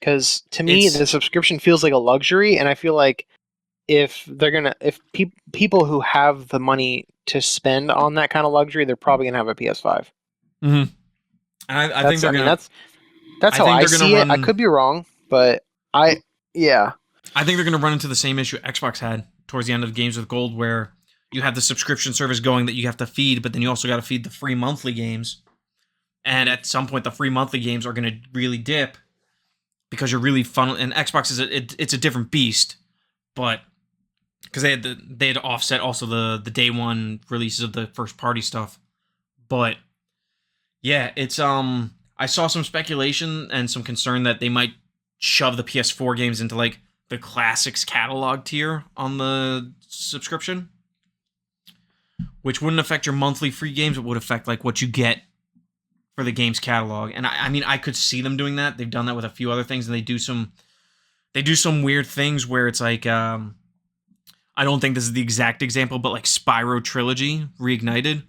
because to me, the subscription feels like a luxury, and I feel like if people who have the money to spend on that kind of luxury, they're probably gonna have a PS5. Mm-hmm. And I think they're gonna. That's how I see it. I could be wrong, but I think they're gonna run into the same issue Xbox had towards the end of Games with Gold, where you have the subscription service going that you have to feed, but then you also got to feed the free monthly games. And at some point, the free monthly games are going to really dip because you're really funnel. And Xbox it's a different beast, but because they had to offset also the day one releases of the first party stuff. But yeah, it's I saw some speculation and some concern that they might shove the PS4 games into like the classics catalog tier on the subscription, which wouldn't affect your monthly free games. It would affect like what you get for the games catalog. And I mean, I could see them doing that. They've done that with a few other things, and they do some weird things where it's like I don't think this is the exact example, but like Spyro Trilogy Reignited.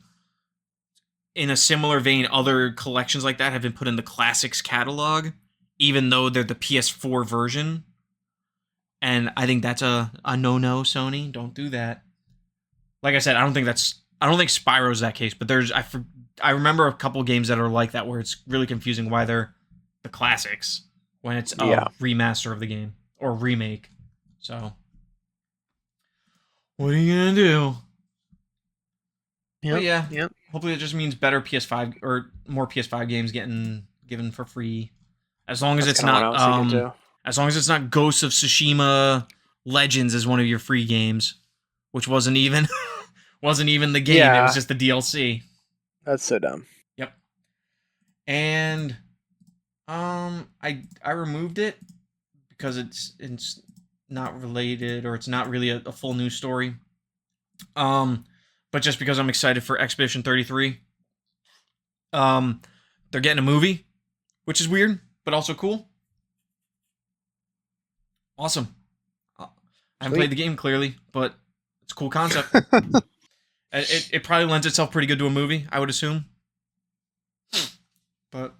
In a similar vein, other collections like that have been put in the classics catalog, even though they're the PS4 version. And I think that's a no-no, Sony. Don't do that. Like I said, I don't think Spyro's that case, but I remember a couple games that are like that where it's really confusing why they're the classics when it's a remaster of the game or remake. So, what are you gonna do? But yeah. Hopefully it just means better PS5 or more PS5 games getting given for free. As long as it's not as long as it's not Ghosts of Tsushima Legends as one of your free games, which wasn't even the game, it was just the DLC. That's so dumb. Yep. And I removed it because it's not related, or it's not really a full news story. But just because I'm excited for Expedition 33. They're getting a movie, which is weird, but also cool. Awesome. I haven't played the game, clearly, but it's a cool concept. It probably lends itself pretty good to a movie, I would assume. But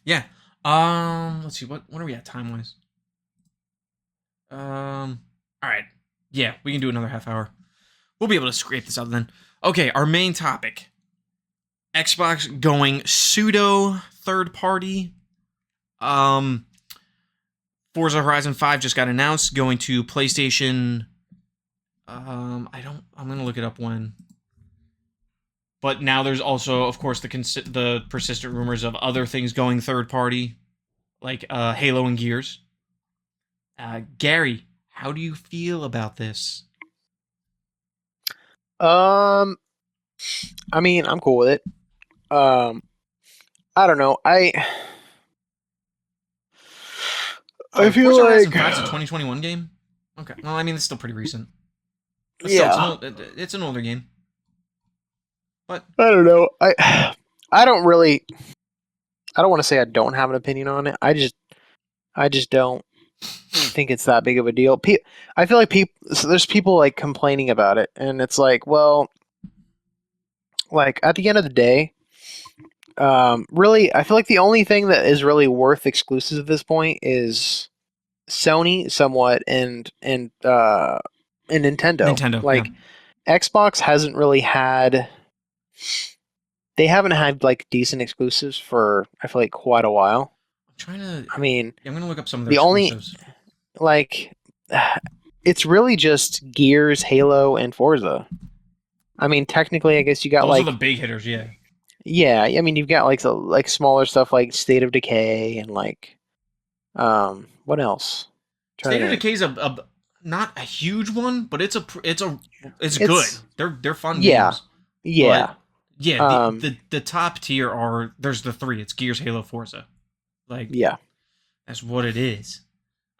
yeah. Let's see, what are we at time-wise? Alright. Yeah, we can do another half hour. We'll be able to scrape this out then. Okay, our main topic. Xbox going pseudo third party. Forza Horizon 5 just got announced, going to PlayStation. I'm gonna look it up when. But now there's also, of course, the persistent rumors of other things going third party, like Halo and Gears. Gary, how do you feel about this? I mean, I'm cool with it. I don't know. I feel Forza like Horizon 5's a 2021 game. Okay, well, I mean, it's still pretty recent. But yeah, still, it's an older game. But I don't know. I don't want to say I don't have an opinion on it. I just don't think it's that big of a deal. I feel like there's people like complaining about it, and it's like, well, like at the end of the day, really, I feel like the only thing that is really worth exclusives at this point is Sony, somewhat, and Nintendo. Nintendo, Like Xbox hasn't really had. They haven't had like decent exclusives for I feel like quite a while. I mean, I'm gonna look up some of their the only exclusives. like it's really just Gears, Halo, and Forza. I mean, technically, I guess you got Those like are the big hitters, yeah. Yeah, I mean, you've got like smaller stuff like State of Decay and like what else? State of Decay is a not a huge one, but it's good. They're fun games. Yeah. But yeah, the top tier there's the three. It's Gears, Halo, Forza. Like that's what it is.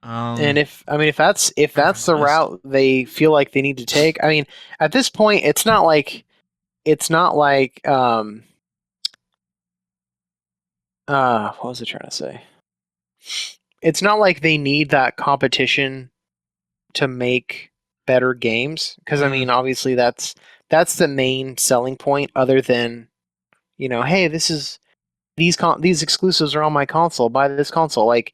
And if that's the route they feel like they need to take, I mean, at this point, it's not like what was I trying to say? It's not like they need that competition to make better games, because I mean, obviously that's the main selling point. Other than, hey, these exclusives are on my console. Buy this console. Like,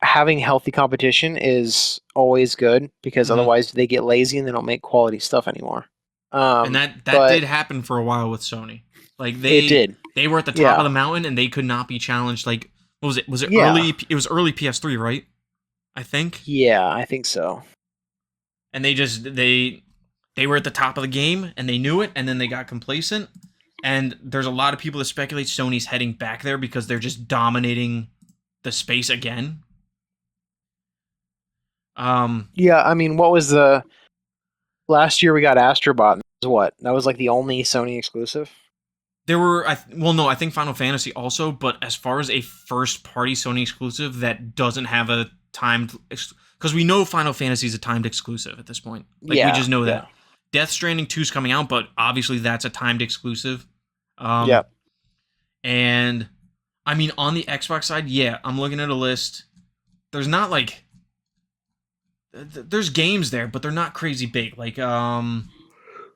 having healthy competition is always good, because otherwise they get lazy and they don't make quality stuff anymore. And that did happen for a while with Sony. Like it did. They were at the top of the mountain and they could not be challenged. Like, what was it? Was it early? It was early PS3, right? I think. Yeah, I think so. And they were at the top of the game and they knew it, and then they got complacent. And there's a lot of people that speculate Sony's heading back there because they're just dominating the space again. Yeah, I mean, what was the last year we got Astrobot? What? That was like the only Sony exclusive. There were, well, no, I think Final Fantasy also, but as far as a first-party Sony exclusive that doesn't have a timed, because we know Final Fantasy is a timed exclusive at this point. Like, we Yeah, just know yeah, that. Death Stranding 2 is coming out, but obviously that's a timed exclusive. Um, yeah. and, I mean, on the Xbox side, yeah, I'm looking at a list. There's not, like, there's games there, but they're not crazy big. Like,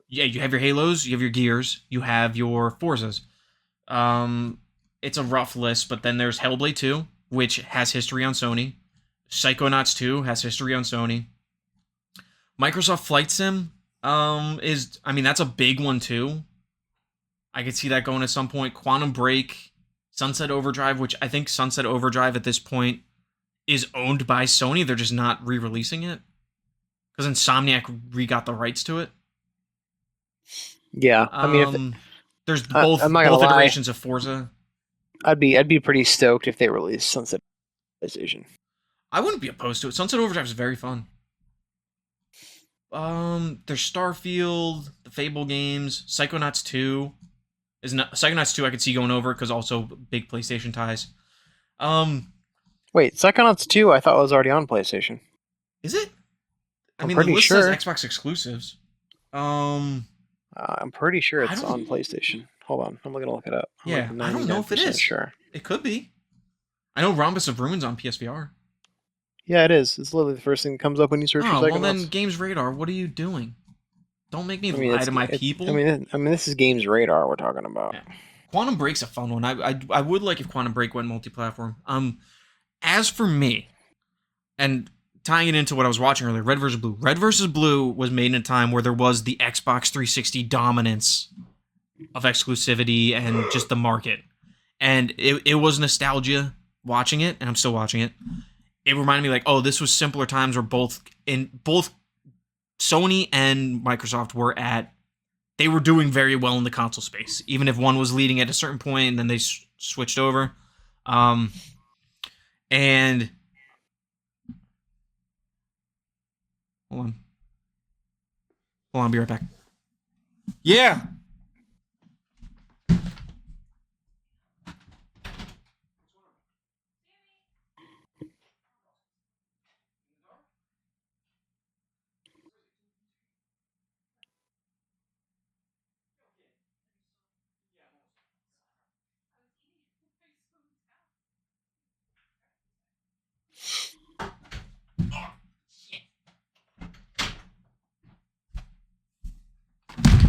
yeah, you have your Halos, you have your Gears, you have your Forzas. Um, it's a rough list, but then there's Hellblade 2, which has history on Sony. Psychonauts 2 has history on Sony. Microsoft Flight Sim is, I mean, that's a big one too. I could see that going at some point. Quantum Break, Sunset Overdrive, which I think Sunset Overdrive at this point is owned by Sony. They're just not re-releasing it because Insomniac re-got the rights to it. Yeah, I mean, if There's both I'm not gonna lie, iterations of Forza. I'd be pretty stoked if they released Sunset PlayStation. I wouldn't be opposed to it. Sunset Overdrive is very fun. There's Starfield, the Fable games, Psychonauts 2. Psychonauts 2 I could see going over because also big PlayStation ties. Wait, Psychonauts 2 I thought was already on PlayStation. Is it? I'm The pretty list sure. says Xbox exclusives. I'm pretty sure I it's don't- on PlayStation. Hold on, I'm gonna look it up. I'm Yeah, I don't know if it 99% is. Sure. It could be. I know Rhombus of Ruins on PSVR. Yeah, it is. It's literally the first thing that comes up when you search for Oh, Psychonauts. well then, Games Radar, what are you doing? Don't make me lie to my people. I mean, this is Games Radar we're talking about. Yeah. Quantum Break's a fun one. I would like if Quantum Break went multi-platform. As for me, and tying it into what I was watching earlier, Red vs. Blue. Red vs. Blue was made in a time where there was the Xbox 360 dominance of exclusivity and just the market. And it was nostalgia watching it, and I'm still watching it. It reminded me like, oh, this was simpler times where both Sony and Microsoft they were doing very well in the console space, even if one was leading at a certain point and then they switched over. And hold on, I'll be right back. Yeah.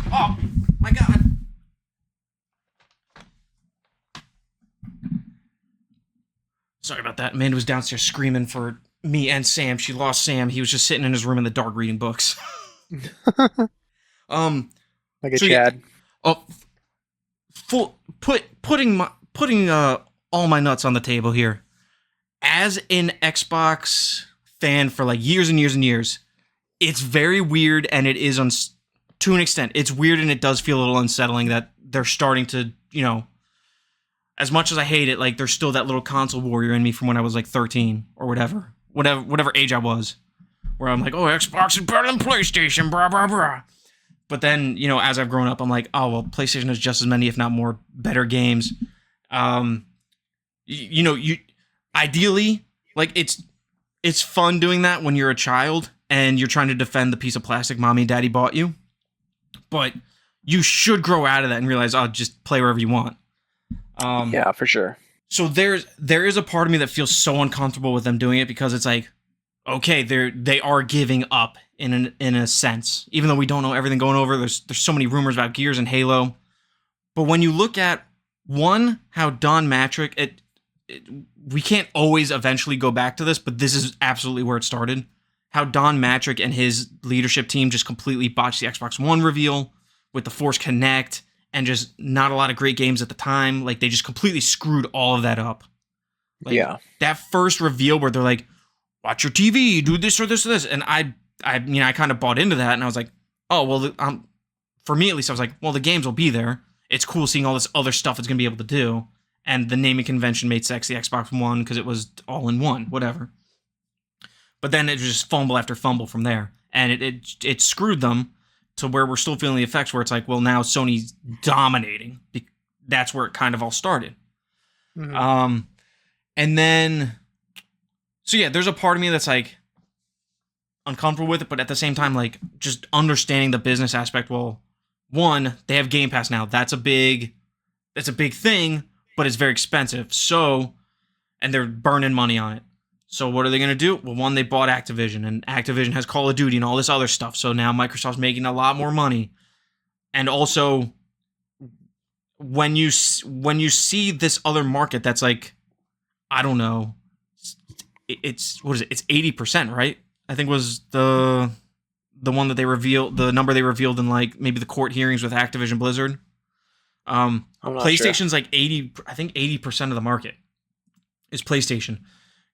Oh my god. Sorry about that. Amanda was downstairs screaming for me and Sam. She lost Sam. He was just sitting in his room in the dark reading books. Like a So, Chad. Oh, putting all my nuts on the table here. As an Xbox fan for like years and years and years, it's very weird, and it is to an extent. It's weird, and it does feel a little unsettling that they're starting to, as much as I hate it, like there's still that little console warrior in me from when I was like 13 or whatever age I was, where I'm like, oh, Xbox is better than PlayStation, blah blah blah. But then, as I've grown up, I'm like, oh well, PlayStation has just as many, if not more, better games. You ideally, like it's fun doing that when you're a child and you're trying to defend the piece of plastic mommy and daddy bought you. But you should grow out of that and realize, oh, just play wherever you want. Yeah, for sure. So there is a part of me that feels so uncomfortable with them doing it because it's like, okay, they are giving up in a sense, even though we don't know everything going over. There's so many rumors about Gears and Halo, but when you look at how Don Matrick, we can't always eventually go back to this, but this is absolutely where it started. How Don Matrick and his leadership team just completely botched the Xbox One reveal with the Force Connect and just not a lot of great games at the time. Like they just completely screwed all of that up. Like, yeah. That first reveal where they're like, watch your TV, do this or this or this. And I kind of bought into that and I was like, oh, well, for me at least, I was like, well, the games will be there. It's cool seeing all this other stuff it's going to be able to do. And the naming convention made sexy Xbox One because it was all in one, whatever. But then it was just fumble after fumble from there. And it screwed them to where we're still feeling the effects where it's like, well, now Sony's dominating that's where it kind of all started. Mhm. And then, so yeah, there's a part of me that's like uncomfortable with it, but at the same time, like just understanding the business aspect. Well, one, they have Game Pass now. That's a big thing, but it's very expensive. So, and they're burning money on it. So what are they going to do? Well, one, they bought Activision, and Activision has Call of Duty and all this other stuff. So now Microsoft's making a lot more money. And also, when you see this other market that's like, I don't know, it's what is it? It's 80%, right? I think was the one that they revealed, the number they revealed in like maybe the court hearings with Activision Blizzard. I'm not sure. PlayStation's like 80, I think 80% of the market is PlayStation.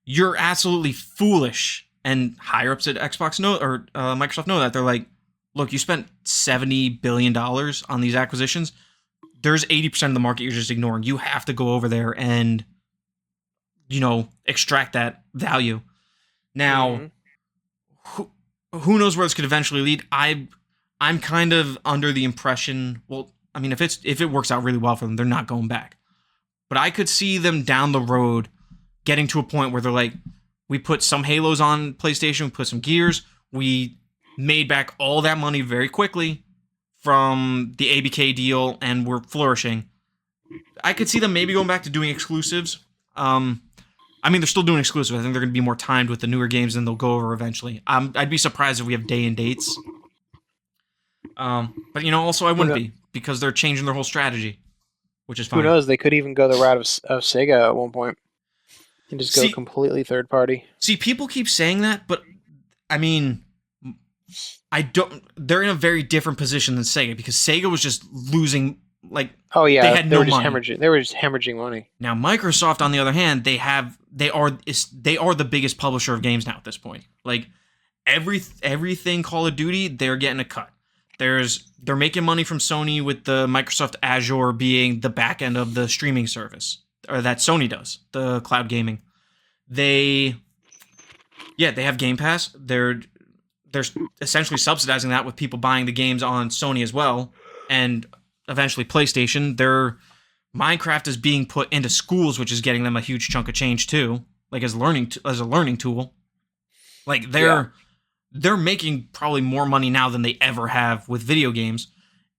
You're absolutely foolish, and higher ups at Xbox know, or Microsoft know that. They're like, look, you spent $70 billion on these acquisitions. There's 80% of the market you're just ignoring. You have to go over there and, extract that value. Now, who knows where this could eventually lead? I'm kind of under the impression, well, I mean, if it works out really well for them, they're not going back. But I could see them down the road getting to a point where they're like, we put some Halos on PlayStation, we put some Gears, we made back all that money very quickly from the ABK deal, and we're flourishing. I could see them maybe going back to doing exclusives. I mean, they're still doing exclusives. I think they're going to be more timed with the newer games than they'll go over eventually. I'd be surprised if we have day and dates. But also I wouldn't be, because they're changing their whole strategy, which is fine. Who knows? They could even go the route of Sega at one point and just go completely third party. See, people keep saying that, but I mean, they're in a very different position than Sega, because Sega was just losing, like, oh yeah, they had no money. They were just hemorrhaging money. Now Microsoft, on the other hand, they are the biggest publisher of games now at this point. Like everything Call of Duty, they're getting a cut. They're making money from Sony with the Microsoft Azure being the back end of the streaming service, or that Sony does, the cloud gaming. They have Game Pass. They're essentially subsidizing that with people buying the games on Sony as well, and eventually PlayStation. Minecraft is being put into schools, which is getting them a huge chunk of change too, like as a learning tool. Like they're making probably more money now than they ever have with video games.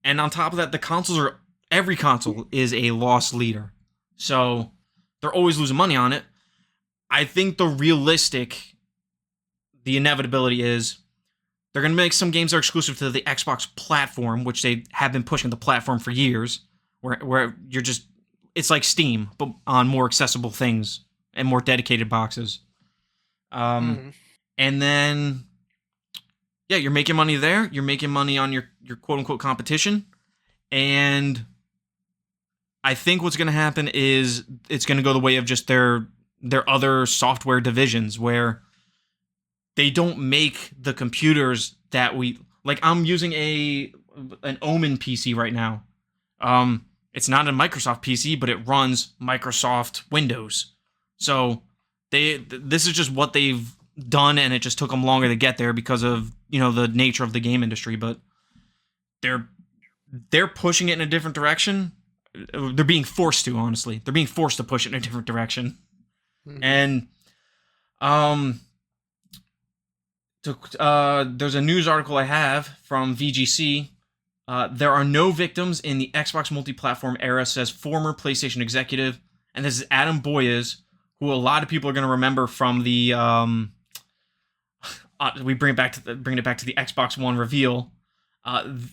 And on top of that, every console is a loss leader. So they're always losing money on it. I think the inevitability is they're going to make some games that are exclusive to the Xbox platform, which they have been pushing the platform for years, where it's like Steam, but on more accessible things and more dedicated boxes. And then, you're making money there. You're making money on your quote unquote competition. And I think what's going to happen is it's going to go the way of just their other software divisions, where they don't make the computers that we like. I'm using an Omen PC right now. It's not a Microsoft PC, but it runs Microsoft Windows. So this is just what they've done, and it just took them longer to get there because of the nature of the game industry. But they're pushing it in a different direction. They're being forced to, honestly. They're being forced to push it in a different direction. And there's a news article I have from VGC. There are no victims in the Xbox multi-platform era, says former PlayStation executive. And this is Adam Boyes, who a lot of people are going to remember from the we bring it back to the Xbox One reveal.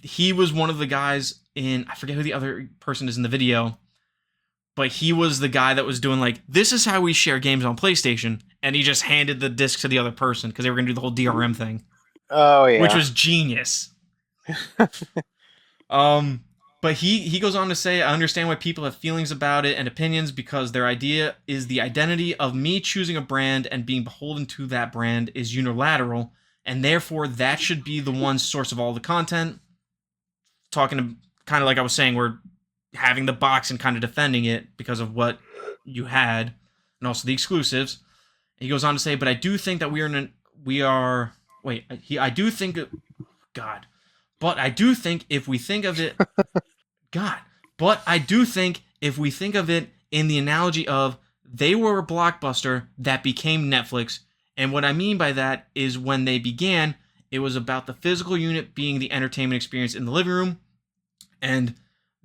He was one of the guys in, I forget who the other person is in the video, but he was the guy that was doing like, this is how we share games on PlayStation, and he just handed the disc to the other person because they were going to do the whole DRM thing. Oh yeah, which was genius. But he goes on to say, I understand why people have feelings about it and opinions, because their idea is the identity of me choosing a brand and being beholden to that brand is unilateral, and therefore that should be the one source of all the content. Talking to, kind of like I was saying, we're having the box and kind of defending it because of what you had, and also the exclusives. And he goes on to say, but I do think that but I do think if we think of it, but I do think if we think of it in the analogy of they were a blockbuster that became Netflix, and what I mean by that is when they began, it was about the physical unit being the entertainment experience in the living room, and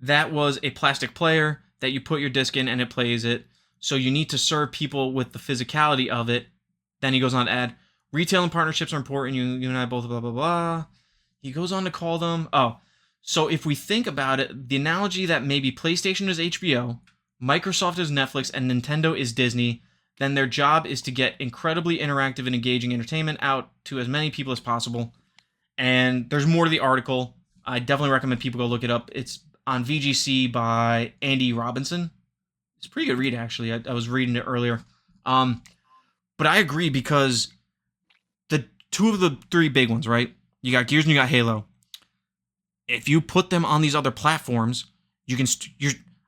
that was a plastic player that you put your disc in and it plays it. So you need to serve people with the physicality of it. Then he goes on to add, retail and partnerships are important. You and I both blah, blah, blah. He goes on to call them, so if we think about it, the analogy that maybe PlayStation is HBO, Microsoft is Netflix, and Nintendo is Disney, then their job is to get incredibly interactive and engaging entertainment out to as many people as possible. And there's more to the article. I definitely recommend people go look it up. It's on VGC by Andy Robinson. It's a pretty good read, actually. I was reading it earlier. But I agree because the two of the three big ones, right? You got Gears and you got Halo. If you put them on these other platforms, you can.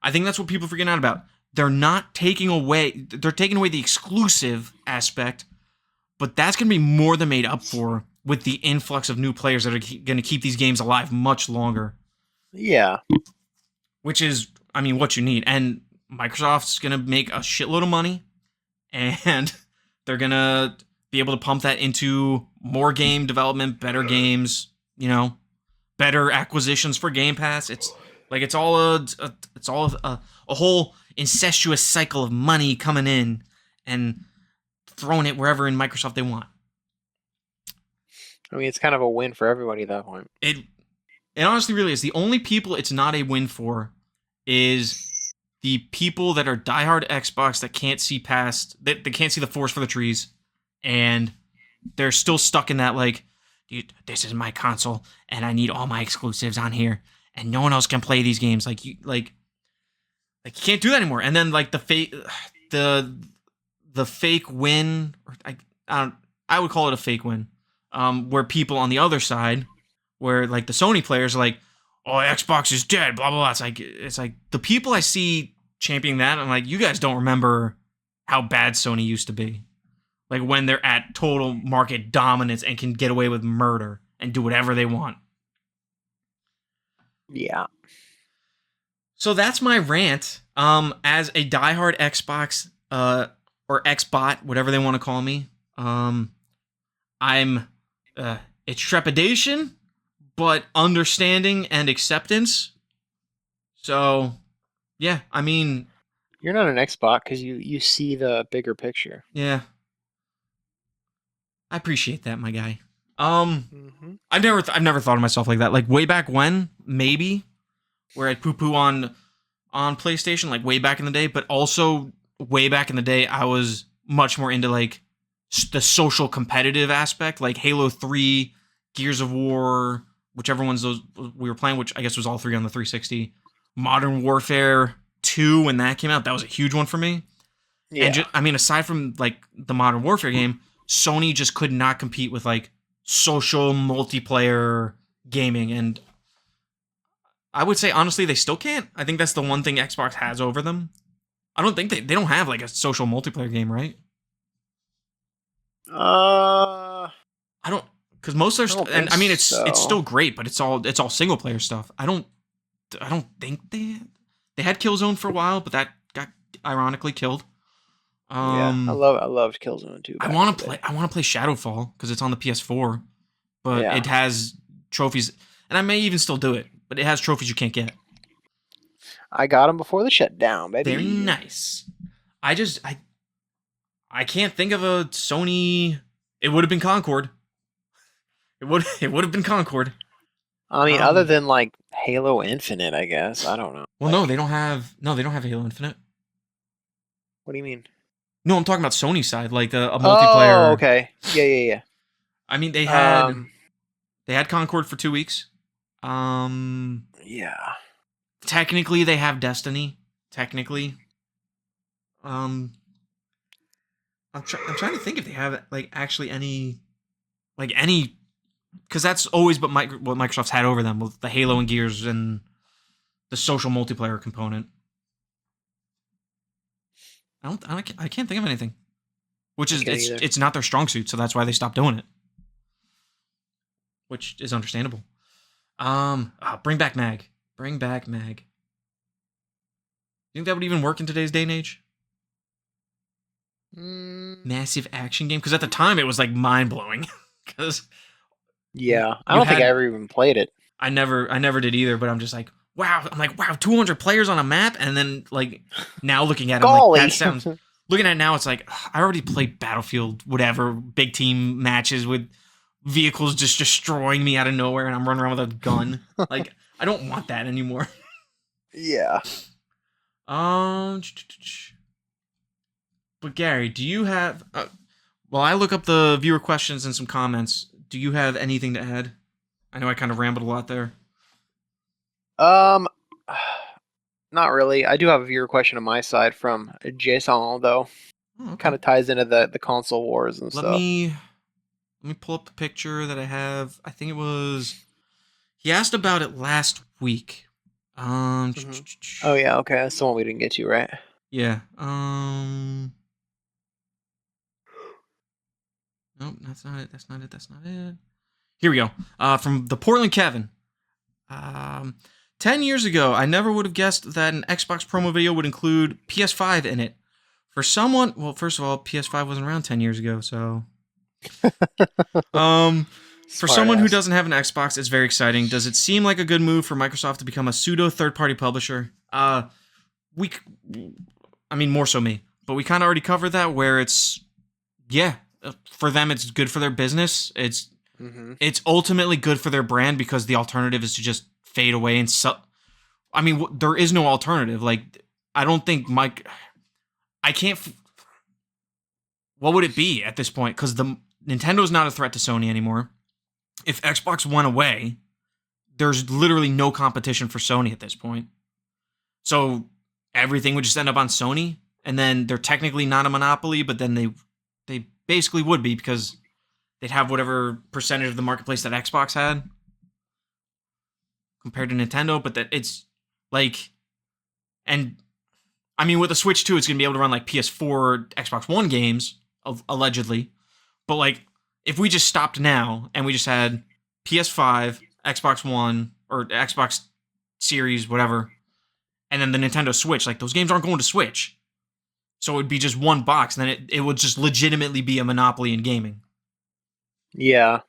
I think that's what people are forgetting out about. They're not taking away. They're taking away the exclusive aspect, but that's going to be more than made up for with the influx of new players that are going to keep these games alive much longer. Yeah. Which is, I mean, what you need. And Microsoft's going to make a shitload of money, and they're going to be able to pump that into more game development, better games, better acquisitions for Game Pass. It's all a whole incestuous cycle of money coming in and throwing it wherever in Microsoft they want. I mean, it's kind of a win for everybody at that point. It honestly really is. The only people it's not a win for is the people that are diehard Xbox that can't see past, that they can't see the forest for the trees, and they're still stuck in that, like, this is my console, and I need all my exclusives on here, and no one else can play these games. You can't do that anymore. And then like the fake win, or I would call it a fake win, where people on the other side, where like the Sony players are like, oh, Xbox is dead, blah blah blah. It's like the people I see championing that, I'm like, you guys don't remember how bad Sony used to be. Like when they're at total market dominance and can get away with murder and do whatever they want. Yeah. So that's my rant. As a diehard Xbox or Xbot, whatever they want to call me, I'm it's trepidation, but understanding and acceptance. So, yeah, I mean, you're not an Xbot because you see the bigger picture. Yeah. I appreciate that, my guy. I've never thought of myself like that. Like way back when, maybe, where I'd poo-poo on PlayStation, like way back in the day, but also way back in the day, I was much more into like the social competitive aspect, like Halo 3, Gears of War, whichever ones those we were playing, which I guess was all three on the 360. Modern Warfare 2, when that came out, that was a huge one for me. Yeah. And I mean, aside from like the Modern Warfare game, Sony just could not compete with like social multiplayer gaming, and I would say honestly they still can't. I think that's the one thing Xbox has over them. I don't think they don't have like a social multiplayer game, right? I don't, because most of their and I mean it's still great, but it's all single player stuff. I don't think they had Killzone for a while, but that got ironically killed. Yeah, I loved Killzone too. I want to play Shadowfall because it's on the PS4, but it has trophies, and I may even still do it, but it has trophies you can't get. I got them before the shutdown, baby. They're nice. I can't think of a Sony. It would have been Concord. It would have been Concord. I mean, other than like Halo Infinite, I guess. I don't know. Well, no, they don't have Halo Infinite. What do you mean? No, I'm talking about Sony's side, like a multiplayer. Oh, okay. Yeah. I mean, they had Concord for 2 weeks. Yeah. Technically, they have Destiny. Technically. I'm trying to think if they have like actually any, because that's always what Microsoft's had over them with the Halo and Gears and the social multiplayer component. I can't think of anything. Which is it's not their strong suit, so that's why they stopped doing it. Which is understandable. Bring back Mag. Bring back Mag. You think that would even work in today's day and age? Mm, Massive action game? Because at the time it was like mind blowing. Because yeah, I you don't think I had, ever even played it. I never did either. But I'm just like, wow. I'm like, wow, 200 players on a map, and then like now looking at it, I'm like, that Golly. sounds. Looking at it now, it's like I already played Battlefield, whatever, big team matches with vehicles just destroying me out of nowhere, and I'm running around with a gun. Like I don't want that anymore. Yeah. Um, but Gary, do you have? Well, I look up the viewer questions and some comments. Do you have anything to add? I know I kind of rambled a lot there. Um, not really. I do have a viewer question on my side from Jason, though. Oh, okay. Kind of ties into the console wars and Let stuff. me pull up the picture that I have. I think it was he asked about it last week. Mhm. Oh yeah, okay, that's the one we didn't get to, right? Yeah. Nope, that's not it. That's not it. That's not it. Here we go. From the Portland Kevin. Um, 10 years ago, I never would have guessed that an Xbox promo video would include PS5 in it. For someone, well, first of all, PS5 wasn't around 10 years ago, so. Um, for Smart someone who ass. doesn't have an Xbox, it's very exciting. Does it seem like a good move for Microsoft to become a pseudo third-party publisher? We, I mean, more so me, but we kind of already covered that. Where it's, yeah, for them, it's good for their business. Mm-hmm. It's ultimately good for their brand because the alternative is to just fade away and I mean, there is no alternative. Like, I don't think I can't. What would it be at this point? Because the Nintendo's not a threat to Sony anymore. If Xbox went away, there's literally no competition for Sony at this point. So everything would just end up on Sony, and then they're technically not a monopoly, but then they basically would be because they'd have whatever percentage of the marketplace that Xbox had compared to Nintendo. But that it's like, and I mean, with the Switch 2, it's going to be able to run like PS4, Xbox One games, allegedly. But like, if we just stopped now and we just had PS5, Xbox One, or Xbox Series, whatever, and then the Nintendo Switch, like those games aren't going to Switch. So it would be just one box, and then it would just legitimately be a monopoly in gaming. Yeah,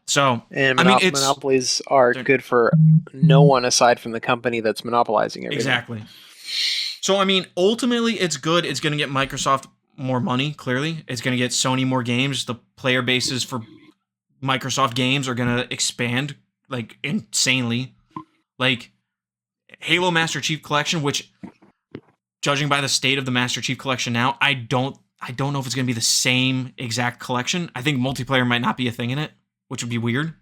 So, and I mean, monopolies are good for no one aside from the company that's monopolizing everything. Exactly. So, I mean, ultimately, it's good. It's going to get Microsoft more money, clearly. It's going to get Sony more games. The player bases for Microsoft games are going to expand, like, insanely. Like, Halo Master Chief Collection, which, judging by the state of the Master Chief Collection now, I don't know if it's going to be the same exact collection. I think multiplayer might not be a thing in it, which would be weird.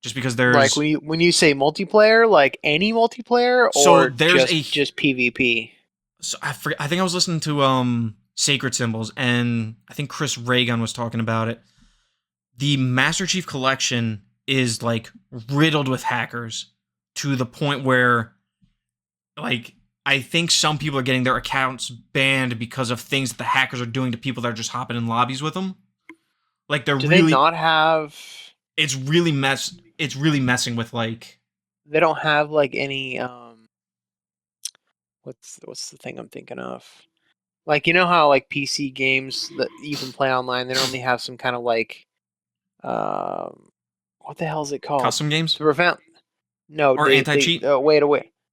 Just because there's like when you say multiplayer, like any multiplayer, or there's just PvP. So I think I was listening to Sacred Symbols, and I think Chris Reagan was talking about it. The Master Chief Collection is like riddled with hackers to the point where, like, I think some people are getting their accounts banned because of things that the hackers are doing to people that are just hopping in lobbies with them. Like Do they not have? It's really messing with like. They don't have like any what's the thing I'm thinking of? Like, you know how like PC games that you can play online, they normally have some kind of like what the hell is it called? Custom games? To prevent No, or anti-cheat? Wait.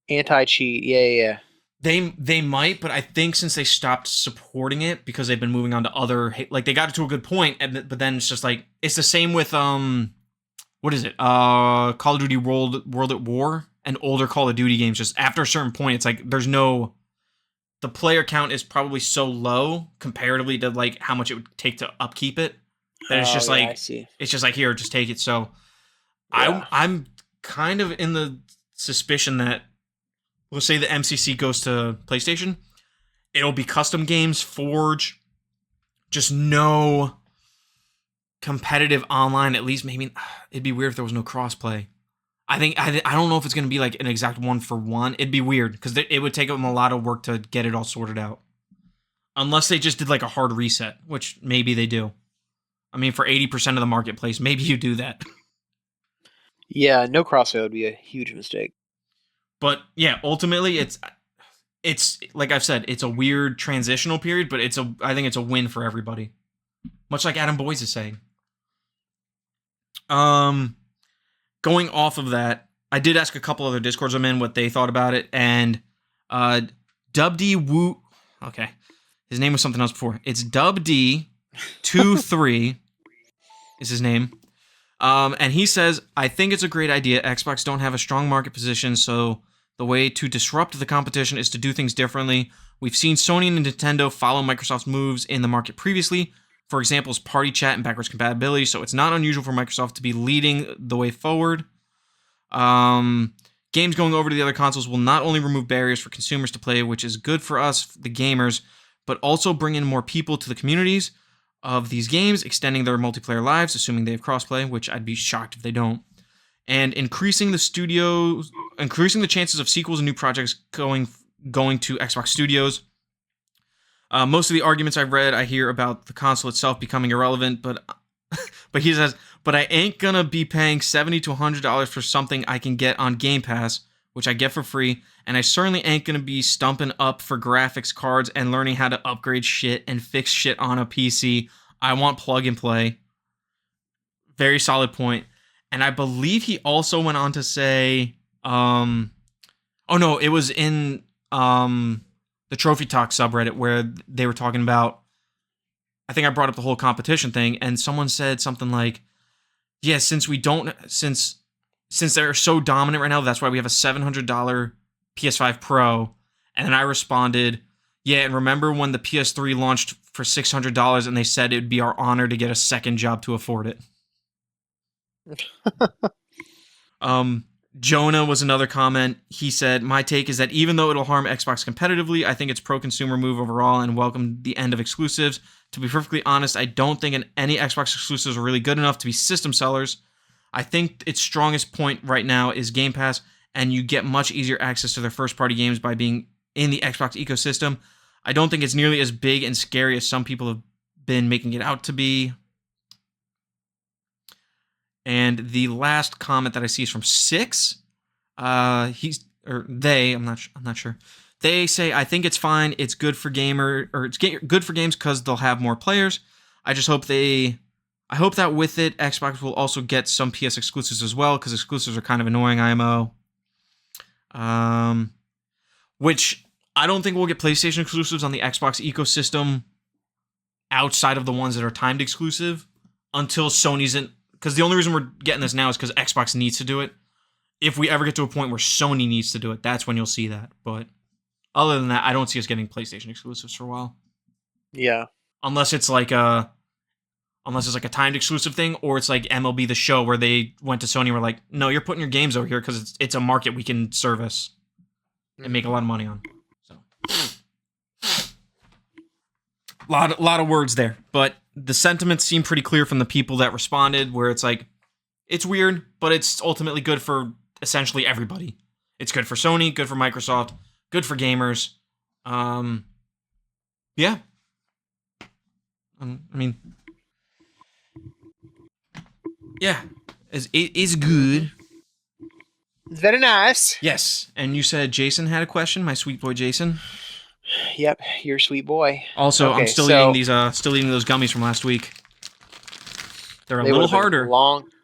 Anti-cheat. Yeah. They might, but I think since they stopped supporting it because they've been moving on to other, like, they got it to a good point, but then it's just like it's the same with what is it? Call of Duty World at War and older Call of Duty games. Just after a certain point, it's like the player count is probably so low comparatively to like how much it would take to upkeep it that it's just like I see. It's just like, here, just take it. So Yeah. I'm kind of in the suspicion that, we'll say the MCC goes to PlayStation, it'll be custom games, Forge, just no competitive online. At least maybe it'd be weird if there was no crossplay. I don't know if it's going to be like an exact 1-for-1. It'd be weird because it would take them a lot of work to get it all sorted out. Unless they just did like a hard reset, which maybe they do. I mean, for 80% of the marketplace, maybe you do that. Yeah, no crossplay would be a huge mistake. But yeah, ultimately, it's like I've said, it's a weird transitional period, but I think it's a win for everybody. Much like Adam Boyes is saying. Going off of that, I did ask a couple other Discords I'm in what they thought about it, and Dub D Woo. Okay, his name was something else before. It's Dub D23 is his name. And he says, I think it's a great idea. Xbox don't have a strong market position, so the way to disrupt the competition is to do things differently. We've seen Sony and Nintendo follow Microsoft's moves in the market previously. For example, party chat and backwards compatibility, so it's not unusual for Microsoft to be leading the way forward. Games going over to the other consoles will not only remove barriers for consumers to play, which is good for us, the gamers, but also bring in more people to the communities of these games, extending their multiplayer lives, assuming they have crossplay, which I'd be shocked if they don't, and increasing the chances of sequels and new projects going to Xbox Studios. Most of the arguments I've read, I hear about the console itself becoming irrelevant, but he says, but I ain't gonna be paying $70 to $100 for something I can get on Game Pass, which I get for free, and I certainly ain't gonna be stumping up for graphics cards and learning how to upgrade shit and fix shit on a PC. I want plug and play. Very solid point. And I believe he also went on to say, oh no, it was in the Trophy Talk subreddit where they were talking about, I think I brought up the whole competition thing, and someone said something like, yeah, since they're so dominant right now, that's why we have a $700 PS5 Pro. And then I responded, yeah, and remember when the PS3 launched for $600 and they said it would be our honor to get a second job to afford it. Jonah was another comment. He said, my take is that even though it'll harm Xbox competitively, I think it's pro-consumer move overall and welcome the end of exclusives. To be perfectly honest, I don't think any Xbox exclusives are really good enough to be system sellers. I think its strongest point right now is Game Pass, and you get much easier access to their first-party games by being in the Xbox ecosystem. I don't think it's nearly as big and scary as some people have been making it out to be. And the last comment that I see is from Six. I'm not sure. They say, I think it's fine. It's good for good for games because they'll have more players. I hope that with it, Xbox will also get some PS exclusives as well, because exclusives are kind of annoying, IMO. Which I don't think we'll get PlayStation exclusives on the Xbox ecosystem outside of the ones that are timed exclusive until Sony's in. Because the only reason we're getting this now is because Xbox needs to do it. If we ever get to a point where Sony needs to do it, that's when you'll see that. But other than that, I don't see us getting PlayStation exclusives for a while. Yeah. Unless it's like a timed exclusive thing, or it's like MLB The Show where they went to Sony and were like, no, you're putting your games over here because it's a market we can service and make a lot of money on. So, lot of words there, but the sentiments seem pretty clear from the people that responded, where it's like, it's weird, but it's ultimately good for essentially everybody. It's good for Sony, good for Microsoft, good for gamers. Yeah. Yeah, it is good. It's very nice. Yes, and you said Jason had a question, my sweet boy Jason. Yep, your sweet boy. Also, okay, I'm still eating those gummies from last week. They're a little harder.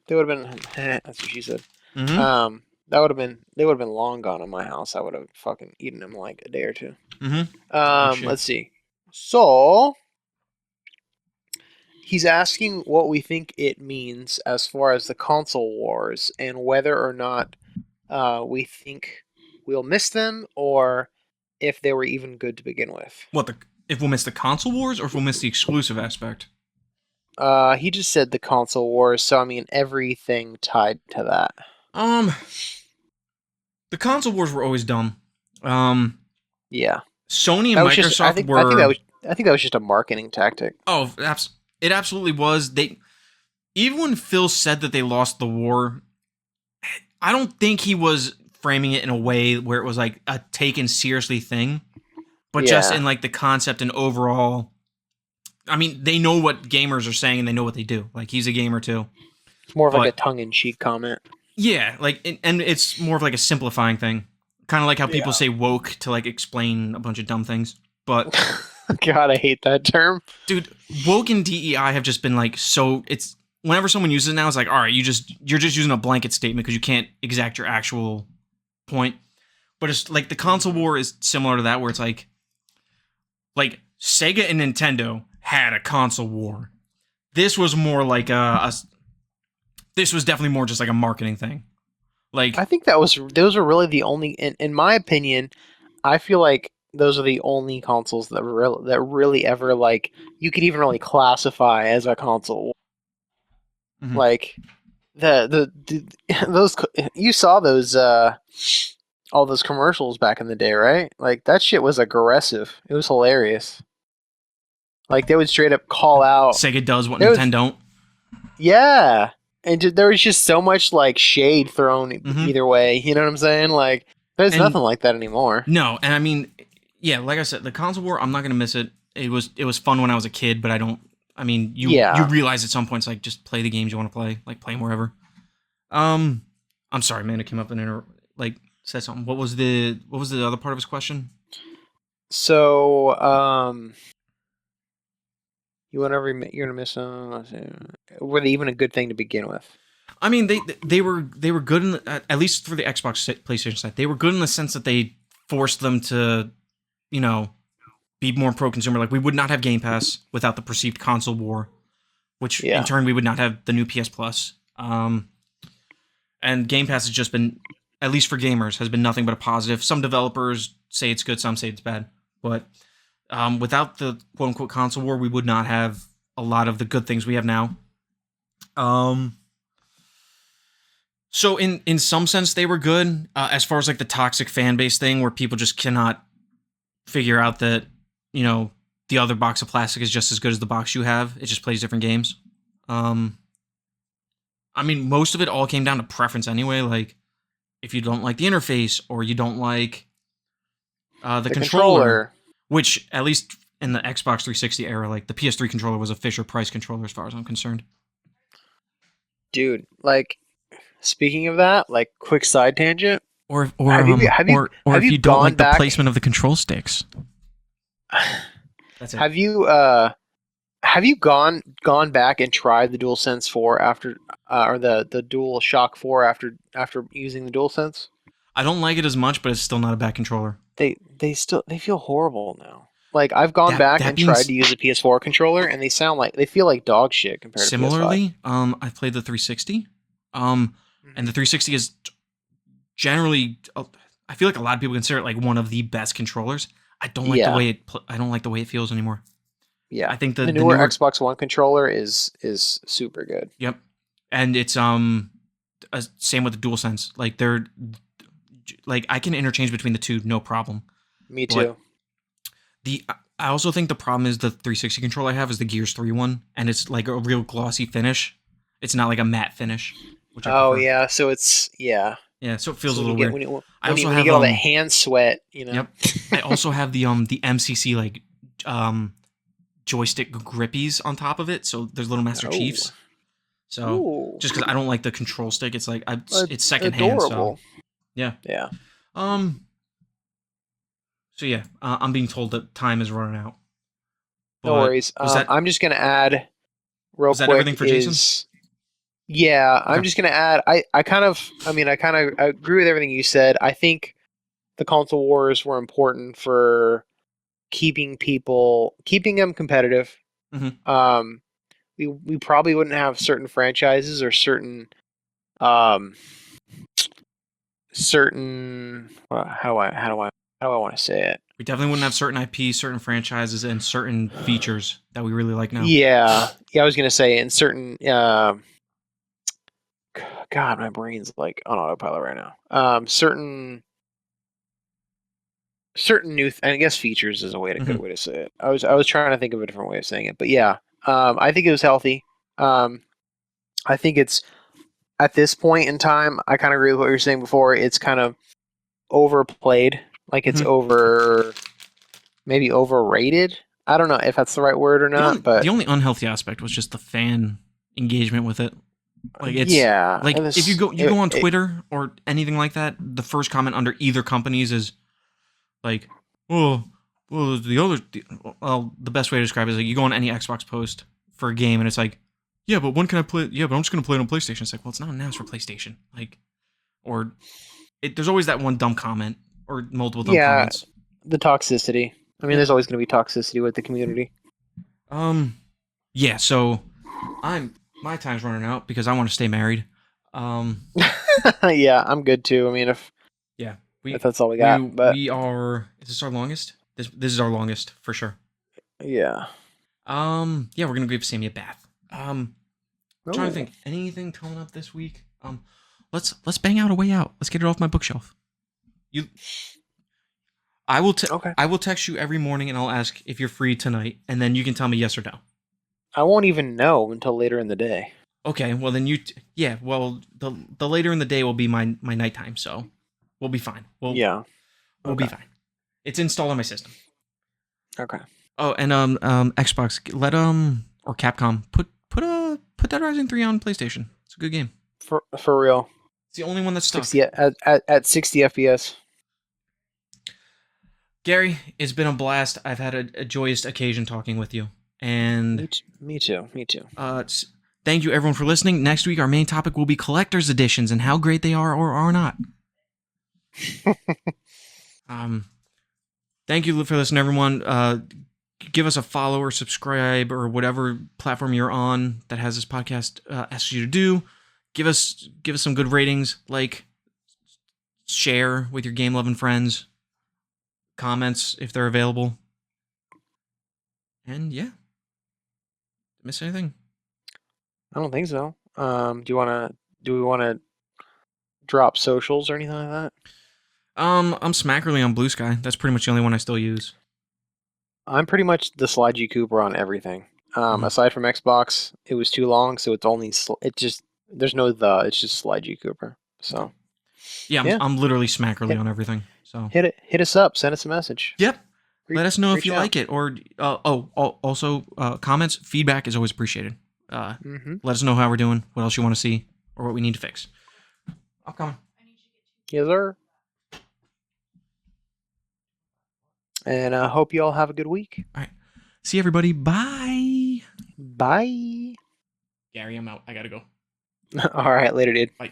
They would have been. That's what she said. Mm-hmm. They would have been long gone in my house. I would have fucking eaten them like a day or two. Mm-hmm. Let's see. So he's asking what we think it means as far as the console wars and whether or not we think we'll miss them, or if they were even good to begin with. If we'll miss the console wars, or if we'll miss the exclusive aspect? He just said the console wars, so I mean everything tied to that. The console wars were always dumb. Yeah. Sony and Microsoft I think that was just a marketing tactic. Oh, it absolutely was. Even when Phil said that they lost the war, I don't think he was framing it in a way where it was like a taken seriously thing, but just in like the concept and overall. I mean, they know what gamers are saying and they know what they do. Like, he's a gamer too. It's more of like a tongue-in-cheek comment. Yeah, like, and it's more of like a simplifying thing. Kind of like how people Yeah. say woke to like explain a bunch of dumb things. But God, I hate that term. dude, woke and DEI have just been like so. It's whenever someone uses it now, it's like, all right, you're just using a blanket statement because you can't exact your actual point. But it's like the console war is similar to that, where it's like Sega and Nintendo had a console war. This was more like this was definitely more just like a marketing thing. Like, I think those are really the only, in my opinion, I feel like those are the only consoles that really ever like you could even really classify as a console. Mhm. Like the those you saw those all those commercials back in the day, right? Like that shit was aggressive. It was hilarious. Like they would straight up call out. Sega does what There was, Nintendo don't. yeah, and there was just so much like shade thrown Mhm. either way. You know what I'm saying? Like there's And nothing like that anymore. no, and I mean, yeah, like I said, the console war, I'm not gonna miss it. It was fun when I was a kid, but I don't. I mean, you Yeah. realize at some points like just play the games you want to play, like play them wherever. I'm sorry, man. It came up and like said something. What was the other part of his question? So you're gonna miss them. Were they even a good thing to begin with? I mean, they were good in at least for the Xbox PlayStation side. They were good in the sense that they forced them to, you know, be more pro-consumer. Like we would not have Game Pass without the perceived console war, which in turn we would not have the new PS Plus. And Game Pass has just been, at least for gamers, has been nothing but a positive. Some developers say it's good, some say it's bad. But without the quote-unquote console war, we would not have a lot of the good things we have now. So in some sense, they were good. As far as like the toxic fan base thing, where people just cannot figure out that, you know, the other box of plastic is just as good as the box you have. It just plays different games. I mean, most of it all came down to preference anyway. Like, if you don't like the interface or you don't like the controller, which at least in the Xbox 360 era, like the PS3 controller was a Fisher Price controller as far as I'm concerned. Dude, like speaking of that, like quick side tangent. Or Have if you you don't like gone the back? placement of the control sticks. That's it. Have you gone back and tried the DualSense 4 after or the DualShock 4 after using the DualSense? I don't like it as much, but it's still not a bad controller. They feel horrible now. Like I've gone back and tried to use a PS4 controller, and they feel like dog shit compared to PS5. Similarly, I've played the 360, and the 360 is generally, I feel like a lot of people consider it like one of the best controllers. I don't like the way I don't like the way it feels anymore. Yeah, I think the newer Xbox One controller is super good. Yep, and it's same with the DualSense. Like they're like I can interchange between the two, no problem. Me too. I also think the problem is the 360 controller I have is the Gears 3 one, and it's like a real glossy finish. It's not like a matte finish. Which I prefer. Yeah, so it's yeah, so it feels a little weird. When you I also have have all that hand sweat, you know. Yep. I also have the MCC like joystick grippies on top of it, so there's little Master Chiefs. So just because I don't like the control stick, it's like it's secondhand. So yeah. So yeah, I'm being told that time is running out. No worries. I'm just gonna add real quick. Was that everything for Jason? Yeah, okay. I'm just gonna add. I kind of agree with everything you said. I think the console wars were important for keeping them competitive. Mm-hmm. We probably wouldn't have certain franchises or certain how do I want to say it? We definitely wouldn't have certain IPs, certain franchises, and certain features that we really like now. Yeah, I was gonna say in certain. God, my brain's like on autopilot right now. Certain new, I guess features is a good way to say it. I was trying to think of a different way of saying it, but yeah, I think it was healthy. I think it's at this point in time. I kind of agree with what you were saying before. It's kind of overplayed, like it's maybe overrated. I don't know if that's the right word or not. But the only unhealthy aspect was just the fan engagement with it. Like it's Yeah, like it was, if you go on it, Twitter or anything like that, the first comment under either companies is like, well, the best way to describe it is like you go on any Xbox post for a game and it's like, yeah, but when can I play? Yeah, but I'm just gonna play it on PlayStation. It's like, well, it's not announced for PlayStation. Like, or there's always that one dumb comment or multiple dumb yeah, comments. the toxicity. I mean, Yeah. there's always going to be toxicity with the community. Yeah. So my time's running out because I want to stay married. Um, Yeah, I'm good too. I mean, yeah. if We that's all we we got, but we are. Is this our longest? This is our longest for sure. yeah. Yeah, we're gonna give Sammy a bath. Trying to Oh, think anything coming up this week. Let's bang out a way out. Let's get it off my bookshelf. You, okay. I will text you every morning and I'll ask if you're free tonight, and then you can tell me yes or no. I won't even know until later in the day. Okay, well then yeah, well the later in the day will be my nighttime, so we'll be fine. Yeah. We'll be Okay. fine. It's installed on my system. Okay. Oh, and Xbox let or Capcom put Dead Rising 3 on PlayStation. It's a good game. For real. It's the only one that's stuck. 60 at 60 FPS. Gary, it's been a blast. I've had a joyous occasion talking with you. And Me too. Me too. thank you everyone for listening. Next week our main topic will be collector's editions and how great they are or are not. Thank you for listening, everyone. Give us a follow or subscribe or whatever platform you're on that has this podcast asks you to do. Give us some good ratings, like, share with your game loving friends, comments if they're available, and yeah, miss anything? I don't think so. Do we wanna drop socials or anything like that? I'm Smackerly on Blue Sky. That's pretty much the only one I still use. I'm pretty much the Sly G Cooper on everything. Mhm. Aside from Xbox, it was too long, so it's only it just there's no it's just Sly G Cooper. So Yeah, yeah, I'm literally Smackerly hit, on everything. So hit us up, send us a message. yep. Let us know if Reach you out. like it, or also comments, feedback is always appreciated. Mm-hmm. Let us know how we're doing, what else you want to see, or what we need to fix. I'm coming. Yes, sir. And I hope you all have a good week. All right. See everybody. Bye. Bye. Gary, I'm out. I gotta go. All right, later, dude. Bye.